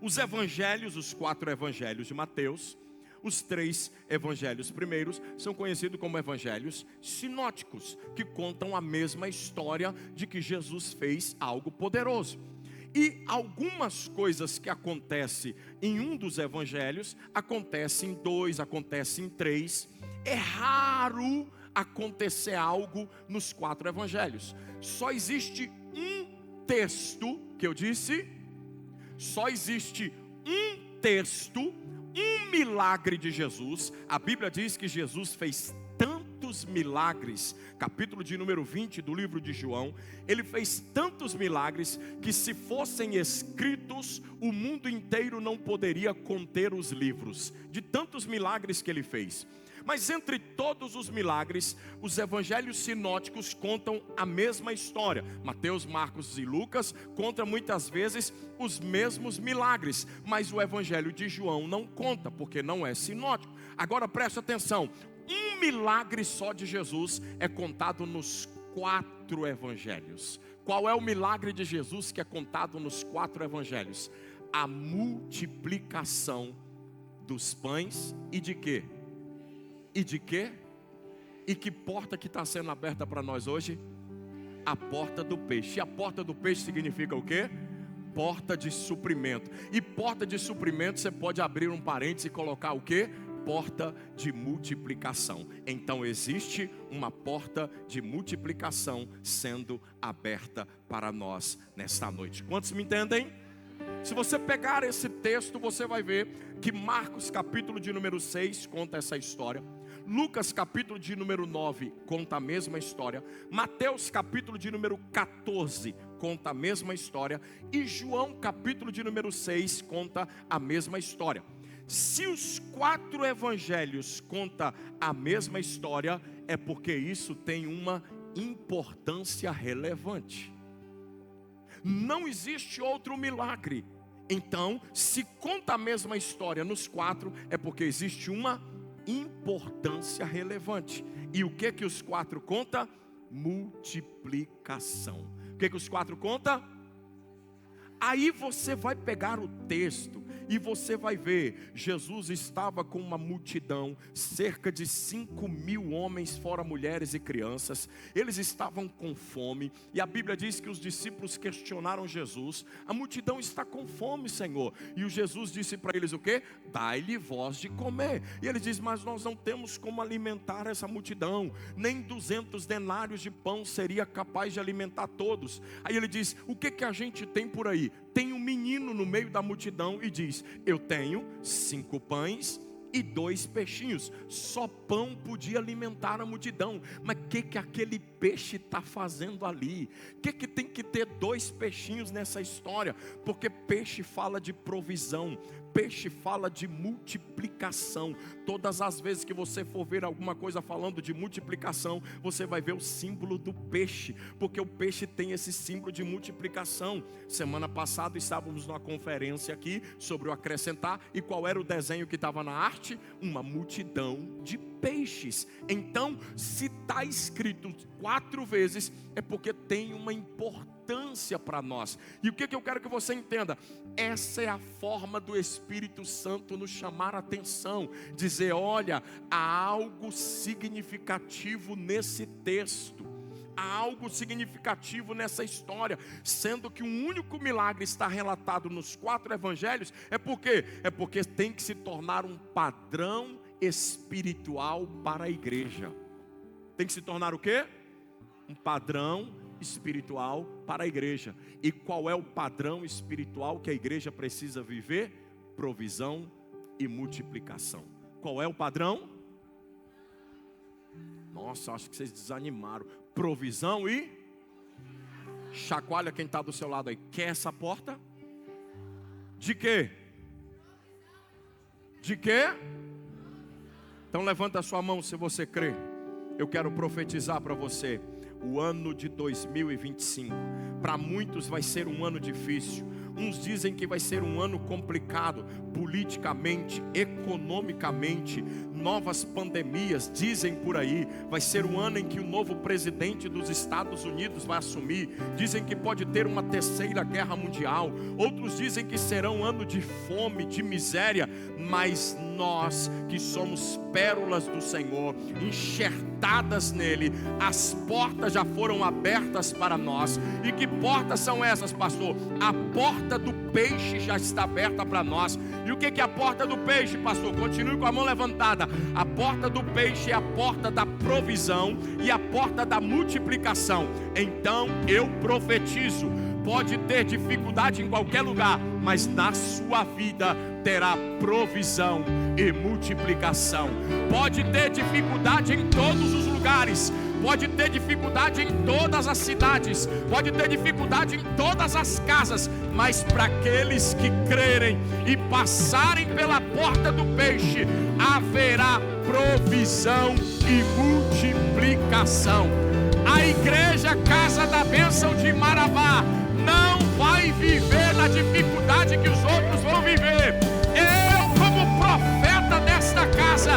A: Os evangelhos, os 4 evangelhos de Mateus, os 3 evangelhos primeiros, são conhecidos como evangelhos sinóticos, que contam a mesma história de que Jesus fez algo poderoso. E algumas coisas que acontecem em um dos evangelhos, acontecem em 2, acontecem em 3. É raro acontecer algo nos 4 evangelhos. Só existe um texto, que eu disse, só existe um texto, um milagre de Jesus. A Bíblia diz que Jesus fez tantos milagres, capítulo de número 20 do livro de João, ele fez tantos milagres que se fossem escritos, o mundo inteiro não poderia conter os livros, de tantos milagres que ele fez. Mas entre todos os milagres, os evangelhos sinóticos contam a mesma história. Mateus, Marcos e Lucas contam muitas vezes os mesmos milagres, mas o evangelho de João não conta, porque não é sinótico. Agora preste atenção, um milagre só de Jesus é contado nos 4 evangelhos. Qual é o milagre de Jesus que é contado nos 4 evangelhos? A multiplicação dos pães e de quê? E de quê? E que porta que está sendo aberta para nós hoje? A porta do peixe. E a porta do peixe significa o quê? Porta de suprimento. E porta de suprimento você pode abrir um parênteses e colocar o quê? Porta de multiplicação. Então existe uma porta de multiplicação sendo aberta para nós nesta noite. Quantos me entendem? Se você pegar esse texto, você vai ver que Marcos capítulo de número 6 conta essa história. Lucas capítulo de número 9 conta a mesma história. Mateus capítulo de número 14 conta a mesma história. E João capítulo de número 6 conta a mesma história. Se os 4 evangelhos contam a mesma história, é porque isso tem uma importância relevante. Não existe outro milagre. Então, se conta a mesma história nos 4, é porque existe uma importância relevante. E o que os 4 conta? Multiplicação. O que os 4 conta? Aí você vai pegar o texto e você vai ver, Jesus estava com uma multidão, cerca de 5.000 homens, fora mulheres e crianças. Eles estavam com fome, e a Bíblia diz que os discípulos questionaram Jesus: a multidão está com fome, Senhor. E o Jesus disse para eles o quê? Dai-lhe vós de comer. E ele diz: mas nós não temos como alimentar essa multidão, nem 200 denários de pão seria capaz de alimentar todos. Aí ele diz: o que a gente tem por aí? Tem um menino no meio da multidão e diz: eu tenho 5 pães e 2 peixinhos. Só pão podia alimentar a multidão. Mas o que aquele peixe está fazendo ali? O que tem que ter 2 peixinhos nessa história? Porque peixe fala de provisão, peixe fala de multiplicação. Todas as vezes que você for ver alguma coisa falando de multiplicação, você vai ver o símbolo do peixe, porque o peixe tem esse símbolo de multiplicação. Semana passada estávamos numa conferência aqui sobre o acrescentar, e qual era o desenho que estava na arte? Uma multidão de peixes. Então, se está escrito 4 vezes, é porque tem uma importância para nós. E o que eu quero que você entenda? Essa é a forma do Espírito Santo nos chamar a atenção, dizer: olha, há algo significativo nesse texto, há algo significativo nessa história, sendo que um único milagre está relatado nos 4 evangelhos. É porque tem que se tornar um padrão espiritual para a igreja. Tem que se tornar o quê? Um padrão espiritual para a igreja. E qual é o padrão espiritual que a igreja precisa viver? Provisão e multiplicação. Qual é o padrão? Nossa, acho que vocês desanimaram. Provisão e... Chacoalha quem está do seu lado aí. Quer essa porta? De quê? De quê? Então levanta a sua mão se você crê. Eu quero profetizar para você. O ano de 2025, para muitos vai ser um ano difícil. Uns dizem que vai ser um ano complicado, politicamente, economicamente, novas pandemias, dizem por aí. Vai ser um ano em que o novo presidente dos Estados Unidos vai assumir. Dizem que pode ter uma terceira guerra mundial. Outros dizem que será um ano de fome, de miséria. Mas nós que somos pérolas do Senhor, enxertadas nele, as portas já foram abertas para nós. E que portas são essas, pastor? A porta do peixe já está aberta para nós. E o que é a porta do peixe, pastor? Continue com a mão levantada. A porta do peixe é a porta da provisão e a porta da multiplicação. Então eu profetizo, pode ter dificuldade em qualquer lugar, mas na sua vida terá provisão e multiplicação. Pode ter dificuldade em todos os lugares, pode ter dificuldade em todas as cidades, pode ter dificuldade em todas as casas, mas para aqueles que crerem e passarem pela porta do peixe, haverá provisão e multiplicação. A igreja Casa da Bênção de Marabá não vai viver na dificuldade que os outros vão viver. Eu, como profeta desta casa,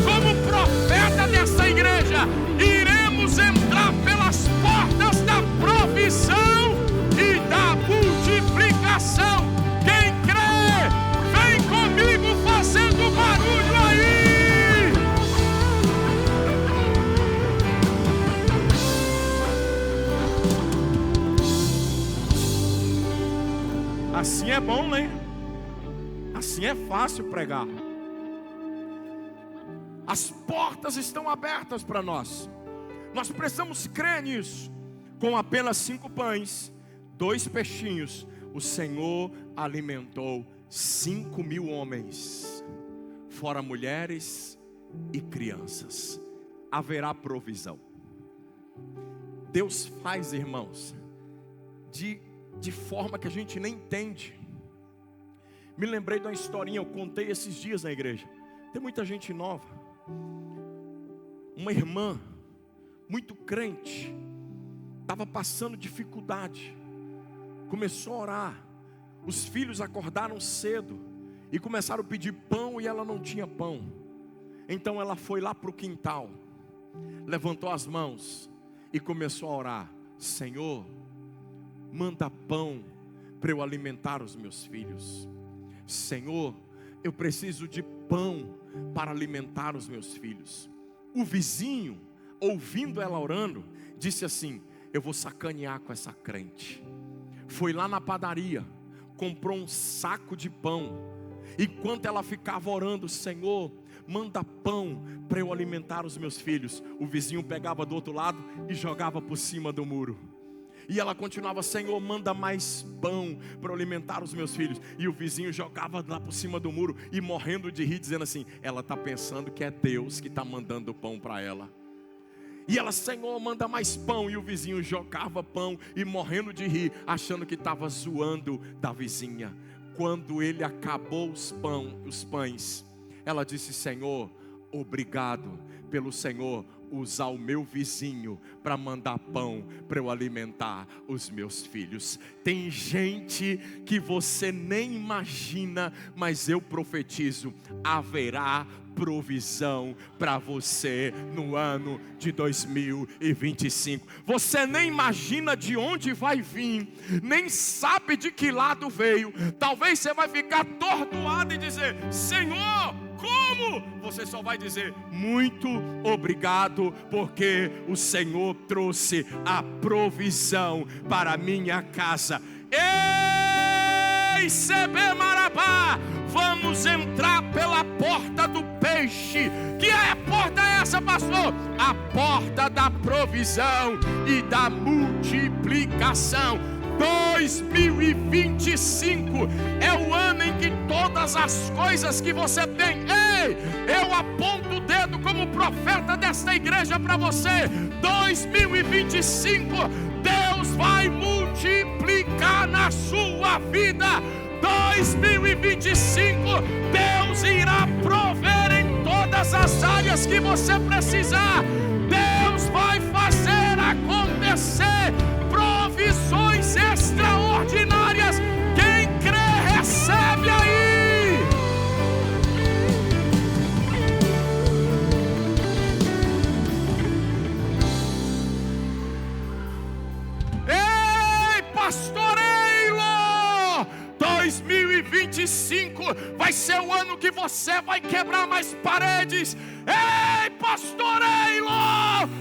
A: como profeta desta igreja, iremos entrar pelas portas da provisão e da multiplicação. Quem crê, vem comigo fazendo barulho aí. Assim é bom, né? Assim é fácil pregar. As portas estão abertas para nós. Nós precisamos crer nisso. Com apenas 5 pães, 2 peixinhos, o Senhor alimentou 5.000 homens, fora mulheres e crianças. Haverá provisão. Deus faz, irmãos, de forma que a gente nem entende. Me lembrei de uma historinha, eu contei esses dias na igreja. Tem muita gente nova. Uma irmã, muito crente, estava passando dificuldade. Começou a orar. Os filhos acordaram cedo e começaram a pedir pão e ela não tinha pão. Então ela foi lá para o quintal, levantou as mãos e começou a orar. Senhor, manda pão para eu alimentar os meus filhos. Senhor, eu preciso de pão para alimentar os meus filhos. O vizinho, ouvindo ela orando, disse assim: eu vou sacanear com essa crente. Foi lá na padaria, comprou um saco de pão. Enquanto ela ficava orando, Senhor, manda pão para eu alimentar os meus filhos, o vizinho pegava do outro lado e jogava por cima do muro. E ela continuava: Senhor, manda mais pão para alimentar os meus filhos. E o vizinho jogava lá por cima do muro e morrendo de rir, dizendo assim: ela está pensando que é Deus que está mandando pão para ela. E ela: Senhor, manda mais pão. E o vizinho jogava pão e morrendo de rir, achando que estava zoando da vizinha. Quando ele acabou os pães, ela disse: Senhor, obrigado pelo Senhor usar o meu vizinho para mandar pão para eu alimentar os meus filhos. Tem gente que você nem imagina, mas eu profetizo: haverá provisão para você no ano de 2025. Você nem imagina de onde vai vir, nem sabe de que lado veio. Talvez você vai ficar atordoado e dizer: Senhor, como? Você só vai dizer: muito obrigado, porque o Senhor trouxe a provisão para a minha casa. Ei, CB Marabá, vamos entrar pela porta do peixe. Que porta é essa, pastor? A porta da provisão e da multiplicação. 2025 é o ano em que todas as coisas que você tem, ei, eu aponto o dedo como profeta desta igreja para você. 2025, Deus vai multiplicar na sua vida. 2025, Deus irá prover em todas as áreas que você precisar. Deus vai fazer acontecer provisões extraordinárias. Quem crê, recebe aí. Ei, pastor Eilo, 2025 vai ser o ano que você vai quebrar mais paredes. Ei, pastor Eilo,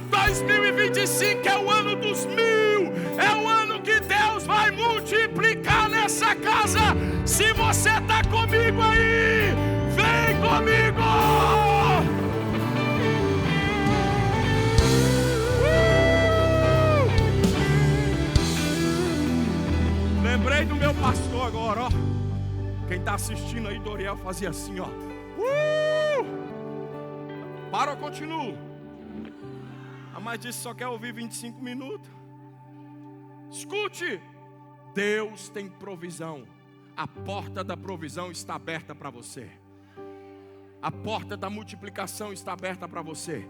A: 2025 é o ano dos 1000. É o ano que Deus vai multiplicar nessa casa. Se você está comigo aí, vem comigo. Lembrei do meu pastor agora, ó. Quem está assistindo aí, Doriel fazia assim, ó. Para ou continuo? A mais disse só quer ouvir 25 minutos. Escute, Deus tem provisão. A porta da provisão está aberta para você. A porta da multiplicação está aberta para você.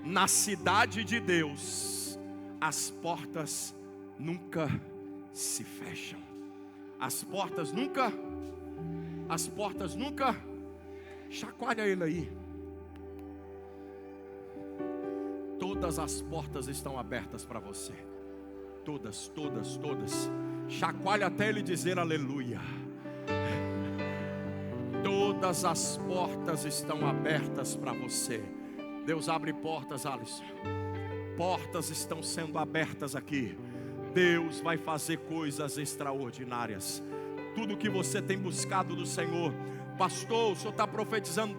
A: Na cidade de Deus, as portas nunca se fecham. As portas nunca. Chacoalha ele aí. Todas as portas estão abertas para você. Todas. Chacoalha até ele dizer aleluia. Todas as portas estão abertas para você. Deus abre portas, Alisson. Portas estão sendo abertas aqui. Deus vai fazer coisas extraordinárias. Tudo que você tem buscado do Senhor. Pastor, o senhor está profetizando?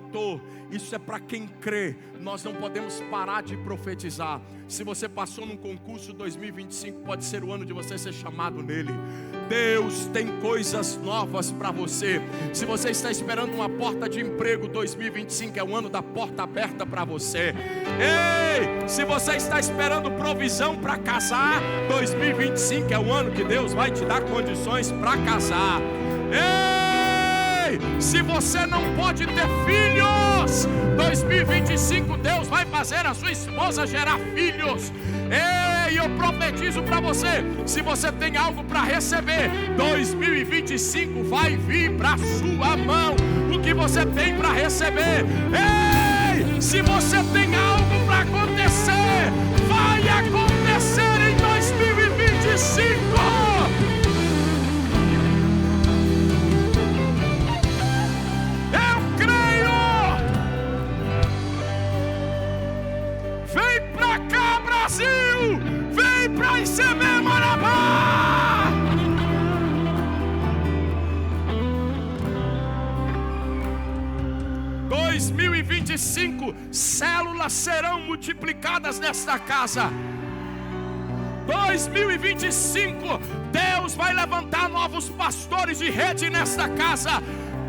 A: Isso é para quem crê. Nós não podemos parar de profetizar. Se você passou num concurso 2025, pode ser o ano de você ser chamado nele. Deus tem coisas novas para você. Se você está esperando uma porta de emprego, 2025 é o ano da porta aberta para você. Ei, se você está esperando provisão para casar, 2025 é o ano que Deus vai te dar condições para casar. Ei, se você não pode ter filhos, 2025 Deus vai fazer a sua esposa gerar filhos. Ei, eu profetizo para você, se você tem algo para receber, 2025 vai vir para sua mão o que você tem para receber. Ei, se você tem algo para acontecer, vai acontecer em 2025. Vem pra ICB Marabá! Em 2025, células serão multiplicadas nesta casa. 2025, Deus vai levantar novos pastores de rede nesta casa.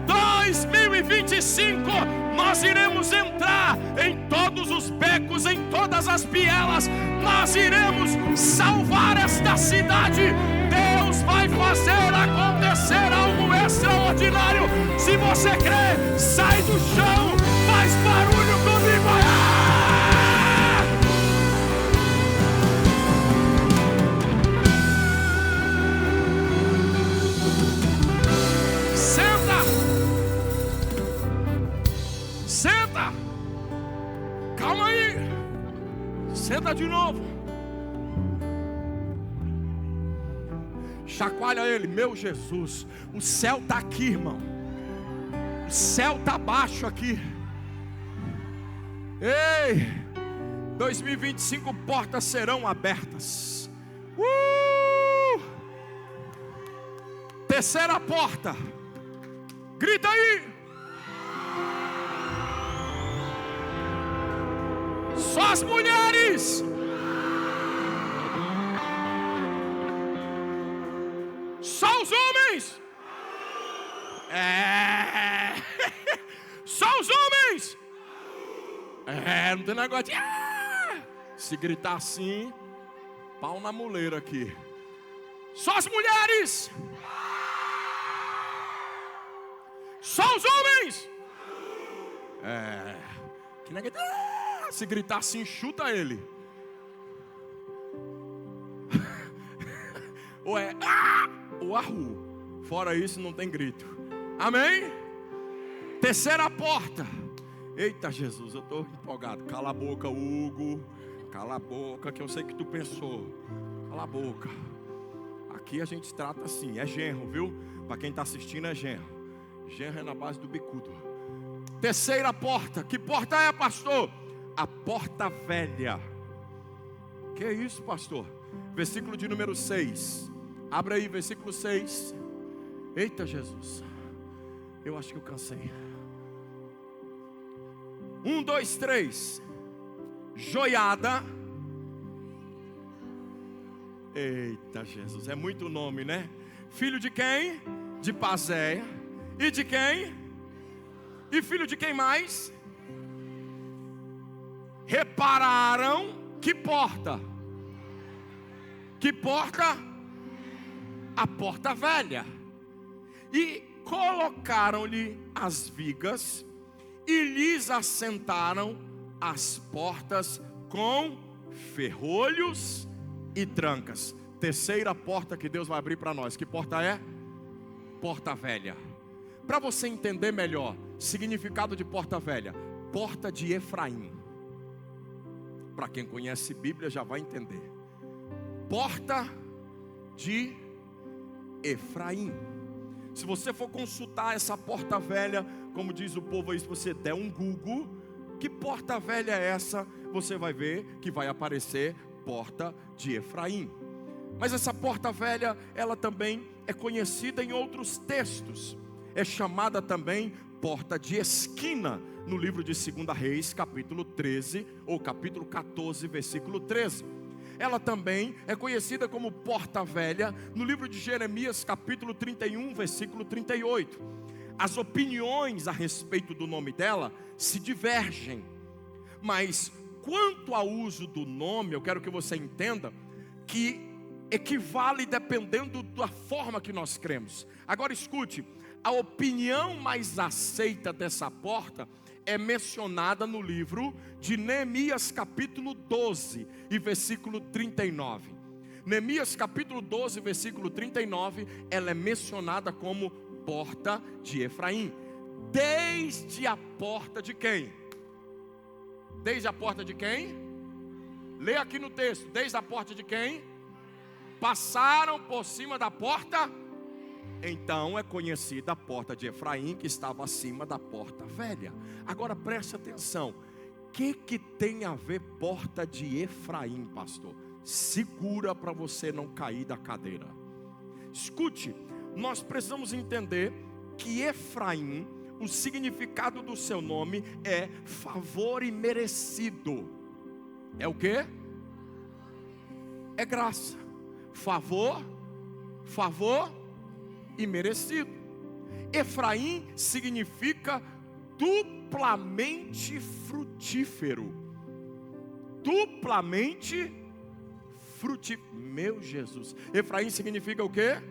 A: 2025, nós iremos entrar em todos os becos, em todas as bielas. Nós iremos salvar esta cidade. Deus vai fazer acontecer algo extraordinário. Se você crê, sai do chão, faz barulho comigo. Senta. Calma aí. Senta de novo. Chacoalha ele, meu Jesus. O céu está aqui, irmão. O céu está baixo aqui. Ei, 2025 portas serão abertas. Terceira porta. Grita aí. Só as mulheres. Só os homens. Só os homens. Não tem negócio de... Se gritar assim, pau na muleira aqui. Só as mulheres. Só os homens. Que negócio... Se gritar assim, chuta ele. Ou é... ou arru. Fora isso, não tem grito. Amém? Terceira porta. Eita Jesus, eu estou empolgado. Cala a boca, Hugo. Cala a boca, que eu sei que tu pensou. Cala a boca. Aqui a gente trata assim, é genro, viu? Para quem está assistindo é genro. Genro é na base do bicudo. Terceira porta. Que porta é, pastor? A porta velha. Que é isso, pastor? Versículo de número 6. Abre aí, versículo 6. Eita Jesus, eu acho que eu cansei. 1, 2, 3. Joiada. Eita Jesus, é muito nome, né? Filho de quem? De Pazéia. E de quem? E filho de quem mais? Repararam. Que porta? Que porta? A porta velha. E colocaram-lhe as vigas e lhes assentaram as portas com ferrolhos e trancas. Terceira porta que Deus vai abrir para nós. Que porta é? Porta velha. Para você entender melhor, significado de porta velha: porta de Efraim. Para quem conhece Bíblia já vai entender. Porta de Efraim. Se você for consultar essa porta velha, como diz o povo aí, se você der um Google, que porta velha é essa? Você vai ver que vai aparecer porta de Efraim. Mas essa porta velha, ela também é conhecida em outros textos. É chamada também porta de esquina, no livro de 2 Reis, capítulo 13, ou capítulo 14, versículo 13. Ela também é conhecida como porta velha no livro de Jeremias, capítulo 31, versículo 38. As opiniões a respeito do nome dela se divergem, mas quanto ao uso do nome, eu quero que você entenda que equivale dependendo da forma que nós cremos. Agora escute, a opinião mais aceita dessa porta é mencionada no livro de Neemias capítulo 12 e versículo 39. Neemias capítulo 12, versículo 39, ela é mencionada como porta de Efraim. Desde a porta de quem? Desde a porta de quem? Lê aqui no texto. Desde a porta de quem? Passaram por cima da porta. Então é conhecida a porta de Efraim, que estava acima da porta velha. Agora preste atenção. O que tem a ver porta de Efraim, pastor? Segura para você não cair da cadeira. Escute, nós precisamos entender que Efraim, o significado do seu nome é favor imerecido. É o quê? É graça. Favor imerecido. Efraim significa duplamente frutífero. Duplamente frutífero. Meu Jesus. Efraim significa o quê?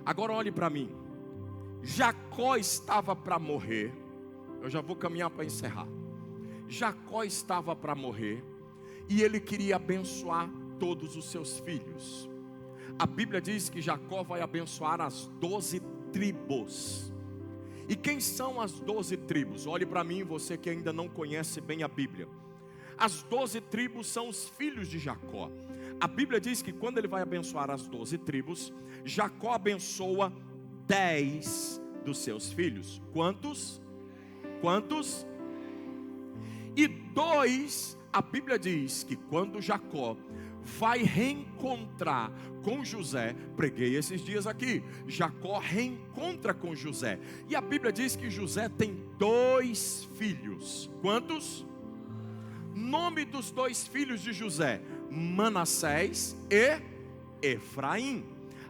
A: Agora olhe para mim. Jacó estava para morrer. Eu já vou caminhar para encerrar. Jacó estava para morrer e ele queria abençoar todos os seus filhos. A Bíblia diz que Jacó vai abençoar as 12 tribos. E quem são as 12 tribos? Olhe para mim, você que ainda não conhece bem a Bíblia. As 12 tribos são os filhos de Jacó. A Bíblia diz que quando ele vai abençoar as 12 tribos, Jacó abençoa 10 dos seus filhos. Quantos? Quantos? E 2, a Bíblia diz que quando Jacó vai reencontrar com José, preguei esses dias aqui, Jacó reencontra com José, e a Bíblia diz que José tem 2 filhos. Quantos? Nome dos dois filhos de José: Manassés e Efraim.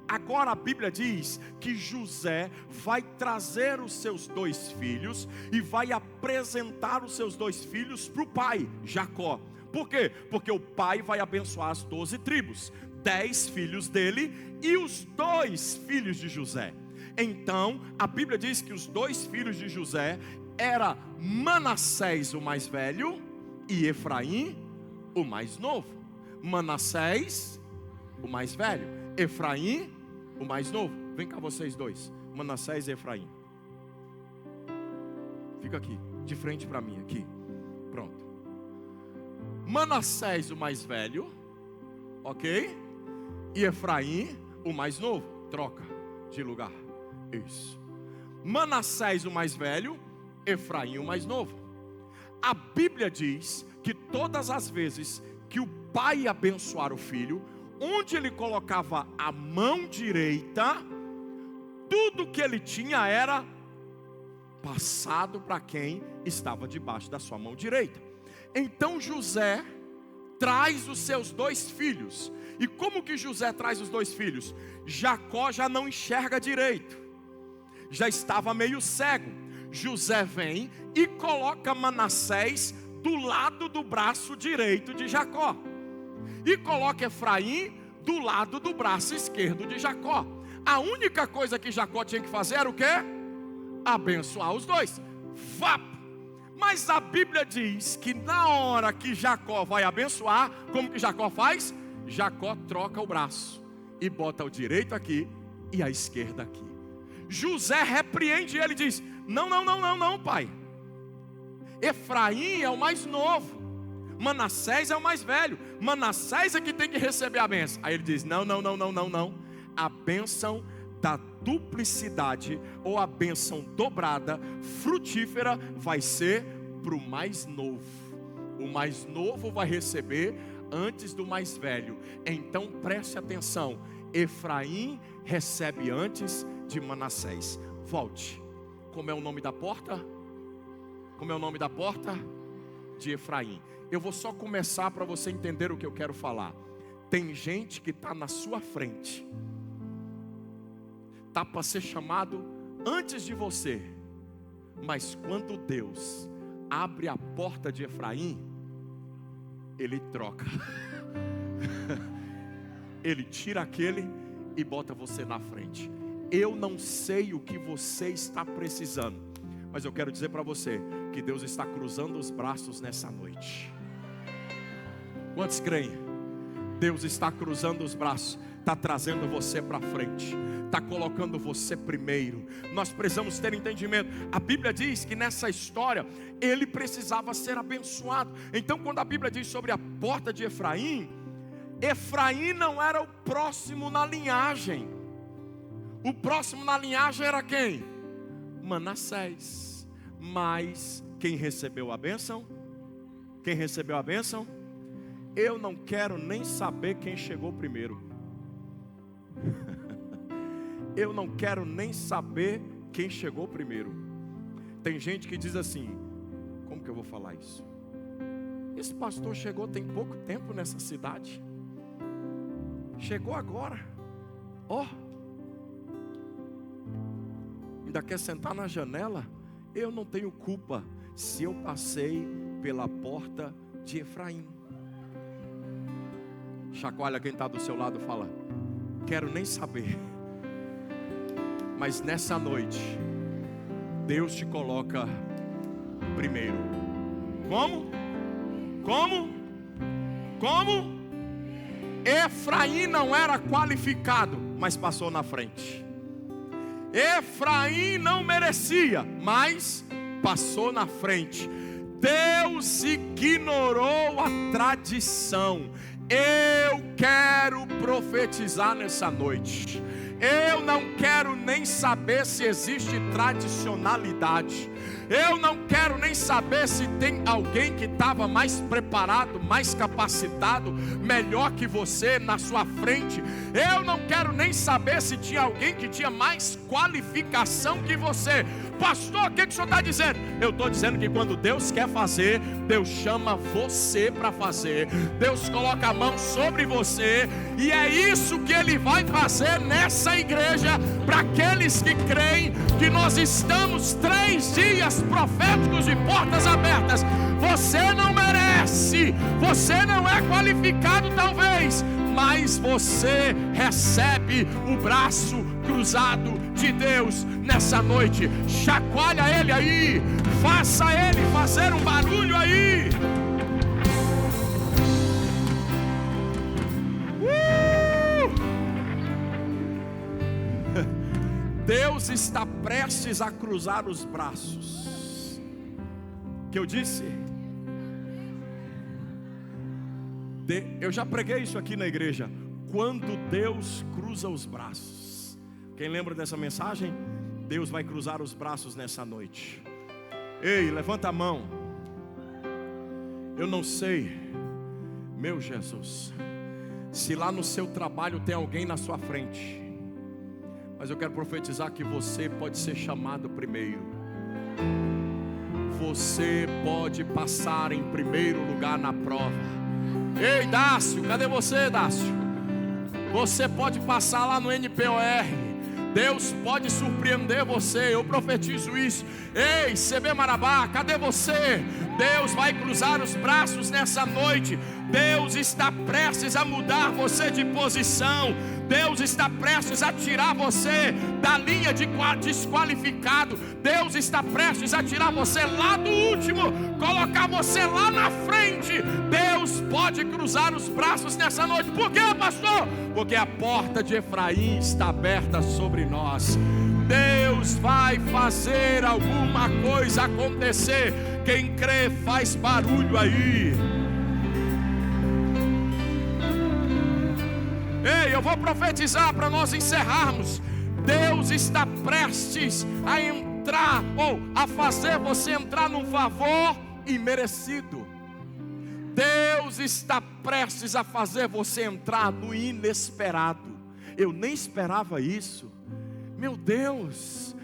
A: Agora a Bíblia diz que José vai trazer os seus dois filhos e vai apresentar os seus dois filhos para o pai, Jacó. Por quê? Porque o pai vai abençoar as 12 tribos, 10 filhos dele e os 2 filhos de José. Então a Bíblia diz que os 2 filhos de José era Manassés o mais velho e Efraim o mais novo. Manassés o mais velho, Efraim o mais novo. Vem cá vocês dois, Manassés e Efraim. Fica aqui, de frente para mim aqui. Pronto. Manassés o mais velho, ok? E Efraim o mais novo. Troca de lugar. Isso. Manassés o mais velho, Efraim o mais novo. A Bíblia diz que todas as vezes que o pai abençoar o filho, onde ele colocava a mão direita, tudo que ele tinha era passado para quem estava debaixo da sua mão direita. Então José traz os seus 2 filhos. E como que José traz os 2 filhos? Jacó já não enxerga direito, já estava meio cego. José vem e coloca Manassés do lado do braço direito de Jacó, e coloca Efraim do lado do braço esquerdo de Jacó. A única coisa que Jacó tinha que fazer era o quê? Abençoar os 2. Mas a Bíblia diz que na hora que Jacó vai abençoar, como que Jacó faz? Jacó troca o braço e bota o direito aqui e a esquerda aqui. José repreende ele e diz: não, pai. Efraim é o mais novo, Manassés é o mais velho. Manassés é que tem que receber a bênção. Aí ele diz: não. A bênção da duplicidade, ou a bênção dobrada, frutífera, vai ser para o mais novo. O mais novo vai receber antes do mais velho. Então preste atenção: Efraim recebe antes de Manassés. Volte. Como é o nome da porta? Como é o nome da porta? De Efraim. Eu vou só começar para você entender o que eu quero falar. Tem gente que está na sua frente, está para ser chamado antes de você, mas quando Deus abre a porta de Efraim, Ele troca. Ele tira aquele e bota você na frente. Eu não sei o que você está precisando, mas eu quero dizer para você que Deus está cruzando os braços nessa noite. Quantos creem? Deus está cruzando os braços, está trazendo você para frente, está colocando você primeiro. Nós precisamos ter entendimento. A Bíblia diz que nessa história ele precisava ser abençoado. Então quando a Bíblia diz sobre a porta de Efraim, Efraim não era o próximo na linhagem. O próximo na linhagem era quem? Manassés. Mas quem recebeu a bênção? Quem recebeu a bênção? Eu não quero nem saber quem chegou primeiro. Eu não quero nem saber quem chegou primeiro. Tem gente que diz assim: como que eu vou falar isso? Esse pastor chegou tem pouco tempo nessa cidade. Chegou agora. Ainda quer sentar na janela? Eu não tenho culpa se eu passei pela porta de Efraim. Chacoalha quem está do seu lado e fala: quero nem saber. Mas nessa noite Deus te coloca primeiro. Como? Efraim não era qualificado, mas passou na frente. Efraim não merecia, mas passou na frente. Deus ignorou a tradição. Eu quero profetizar nessa noite. Eu não quero nem saber se existe tradicionalidade. Eu não quero nem saber se tem alguém que estava mais preparado, mais capacitado, melhor que você na sua frente. Eu não quero nem saber se tinha alguém que tinha mais qualificação que você. Pastor, o que o senhor está dizendo? Eu estou dizendo que quando Deus quer fazer, Deus chama você para fazer. Deus coloca a mão sobre você, e é isso que Ele vai fazer nessa igreja, para aqueles que creem que nós estamos 3 dias proféticos de portas abertas. Você não merece, você não é qualificado talvez, mas você recebe o braço cruzado de Deus nessa noite. Chacoalha ele aí, faça ele fazer um barulho aí. Deus está prestes a cruzar os braços. Que eu disse? Eu já preguei isso aqui na igreja. Quando Deus cruza os braços. Quem lembra dessa mensagem? Deus vai cruzar os braços nessa noite. Ei, levanta a mão. Eu não sei, meu Jesus, se lá no seu trabalho tem alguém na sua frente, mas eu quero profetizar que você pode ser chamado primeiro. Você pode passar em primeiro lugar na prova. Ei, Dácio, cadê você, Dácio? Você pode passar lá no NPOR. Deus pode surpreender você, eu profetizo isso. Ei, CB Marabá, cadê você? Deus vai cruzar os braços nessa noite. Deus está prestes a mudar você de posição. Deus está prestes a tirar você da linha de desqualificado. Deus está prestes a tirar você lá do último, colocar você lá na frente. Deus pode cruzar os braços nessa noite. Por quê, pastor? Porque a porta de Efraim está aberta sobre nós. Deus vai fazer alguma coisa acontecer. Quem crê faz barulho aí. Ei, eu vou profetizar para nós encerrarmos. Deus está prestes a entrar, ou a fazer você entrar num favor imerecido. Deus está prestes a fazer você entrar no inesperado. Eu nem esperava isso. Meu Deus,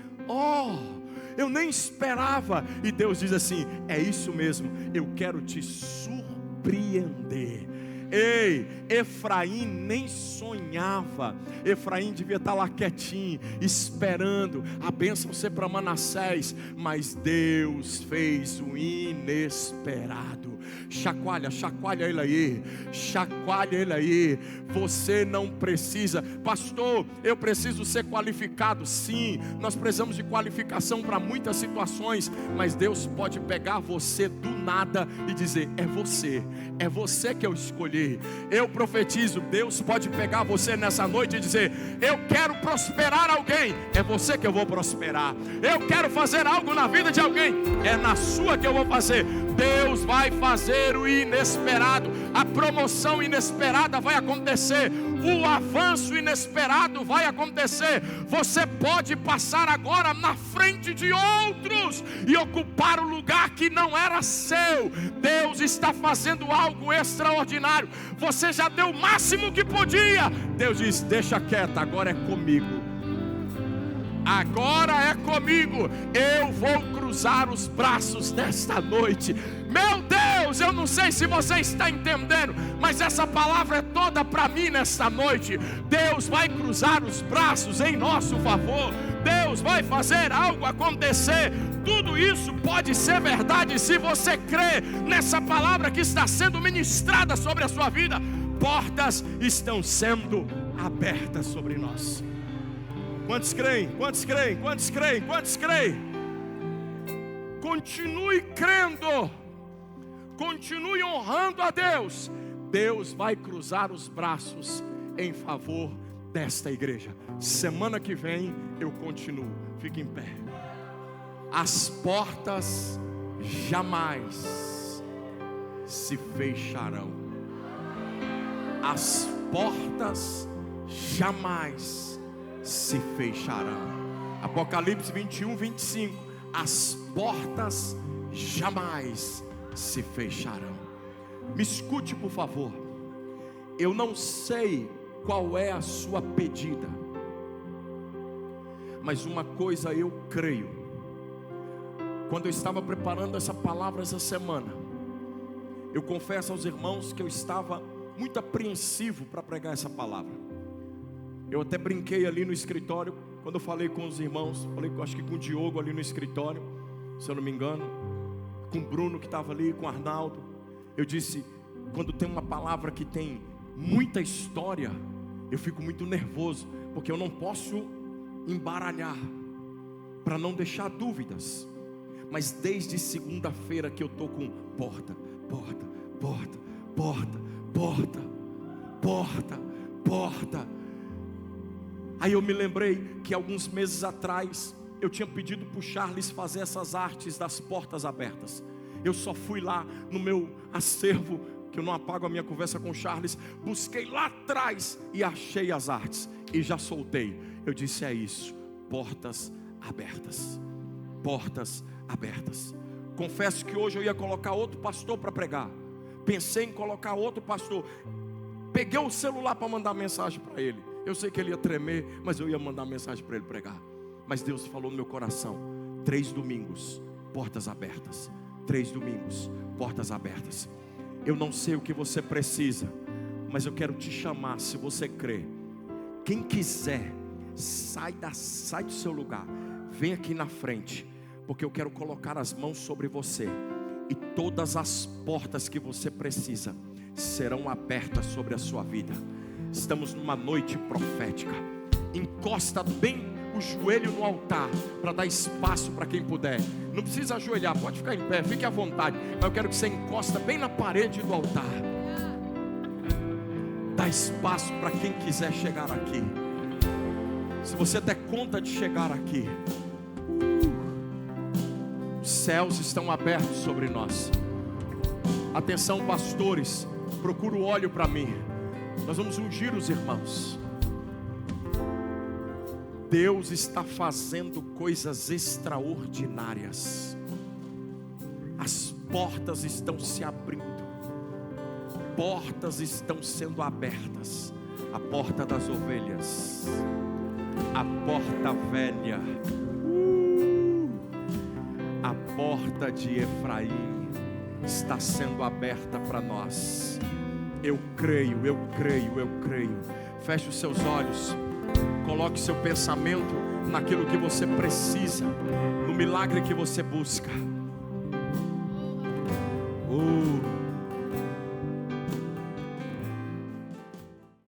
A: eu nem esperava. E Deus diz assim: é isso mesmo, eu quero te surpreender. Ei, Efraim nem sonhava. Efraim devia estar lá quietinho, esperando a bênção ser para Manassés. Mas Deus fez o inesperado. Chacoalha ele aí. Chacoalha ele aí. Você não precisa. Pastor, eu preciso ser qualificado. Sim, nós precisamos de qualificação para muitas situações. Mas Deus pode pegar você do nada e dizer: é você que eu escolhi. Eu profetizo, Deus pode pegar você nessa noite e dizer: eu quero prosperar alguém, é você que eu vou prosperar. Eu quero fazer algo na vida de alguém, é na sua que eu vou fazer. Deus vai fazer o inesperado. A promoção inesperada vai acontecer. O avanço inesperado vai acontecer. Você pode passar agora na frente de outros e ocupar o lugar que não era seu. Deus está fazendo algo extraordinário. Você já deu o máximo que podia. Deus diz: deixa quieto, agora é comigo. Agora é comigo. Eu vou cruzar os braços nesta noite. Meu Deus, eu não sei se você está entendendo, mas essa palavra é toda para mim nesta noite. Deus vai cruzar os braços em nosso favor. Deus vai fazer algo acontecer. Tudo isso pode ser verdade se você crê nessa palavra que está sendo ministrada sobre a sua vida. Portas estão sendo abertas sobre nós. Quantos creem? Quantos creem? Quantos creem? Quantos creem? Continue crendo. Continue honrando a Deus. Deus vai cruzar os braços em favor desta igreja. Semana que vem eu continuo. Fique em pé. As portas jamais se fecharão. As portas jamais se fecharão. Apocalipse 21, 25. as portas jamais se fecharão. Me escute, por favor. Eu não sei qual é a sua pedida, mas uma coisa eu creio. Quando eu estava preparando essa palavra essa semana, eu confesso aos irmãos que eu estava muito apreensivo para pregar essa palavra. Eu até brinquei ali no escritório, quando eu falei com os irmãos, acho que com o Diogo ali no escritório, se eu não me engano, com o Bruno que estava ali, com o Arnaldo. Eu disse, quando tem uma palavra que tem muita história, eu fico muito nervoso, porque eu não posso embaralhar, para não deixar dúvidas. Mas desde segunda-feira que eu estou com porta, porta, porta, porta, porta, porta, porta. Aí eu me lembrei que alguns meses atrás eu tinha pedido para o Charles fazer essas artes das portas abertas. Eu só fui lá no meu acervo, que eu não apago a minha conversa com o Charles, busquei lá atrás e achei as artes e já soltei. Eu disse, é isso, portas abertas, portas abertas. Confesso que hoje eu ia colocar outro pastor para pregar. Pensei em colocar outro pastor. Peguei o celular para mandar mensagem para ele. Eu sei que ele ia tremer, mas eu ia mandar mensagem para ele pregar. Mas Deus falou no meu coração: 3 domingos, portas abertas. 3 domingos, portas abertas. Eu não sei o que você precisa, mas eu quero te chamar, se você crê. Quem quiser, sai do seu lugar, vem aqui na frente, porque eu quero colocar as mãos sobre você, e todas as portas que você precisa serão abertas sobre a sua vida. Estamos numa noite profética. Encosta bem o joelho no altar, para dar espaço para quem puder. Não precisa ajoelhar, pode ficar em pé, fique à vontade. Mas eu quero que você encosta bem na parede do altar. Dá espaço para quem quiser chegar aqui. Se você der conta de chegar aqui, os céus estão abertos sobre nós. Atenção, pastores, procura o óleo para mim. Nós vamos ungir os irmãos. Deus está fazendo coisas extraordinárias. As portas estão se abrindo. Portas estão sendo abertas. A porta das ovelhas, a porta velha, a porta de Efraim está sendo aberta para nós. Eu creio, eu creio, eu creio. Feche os seus olhos. Coloque seu pensamento naquilo que você precisa, no milagre que você busca.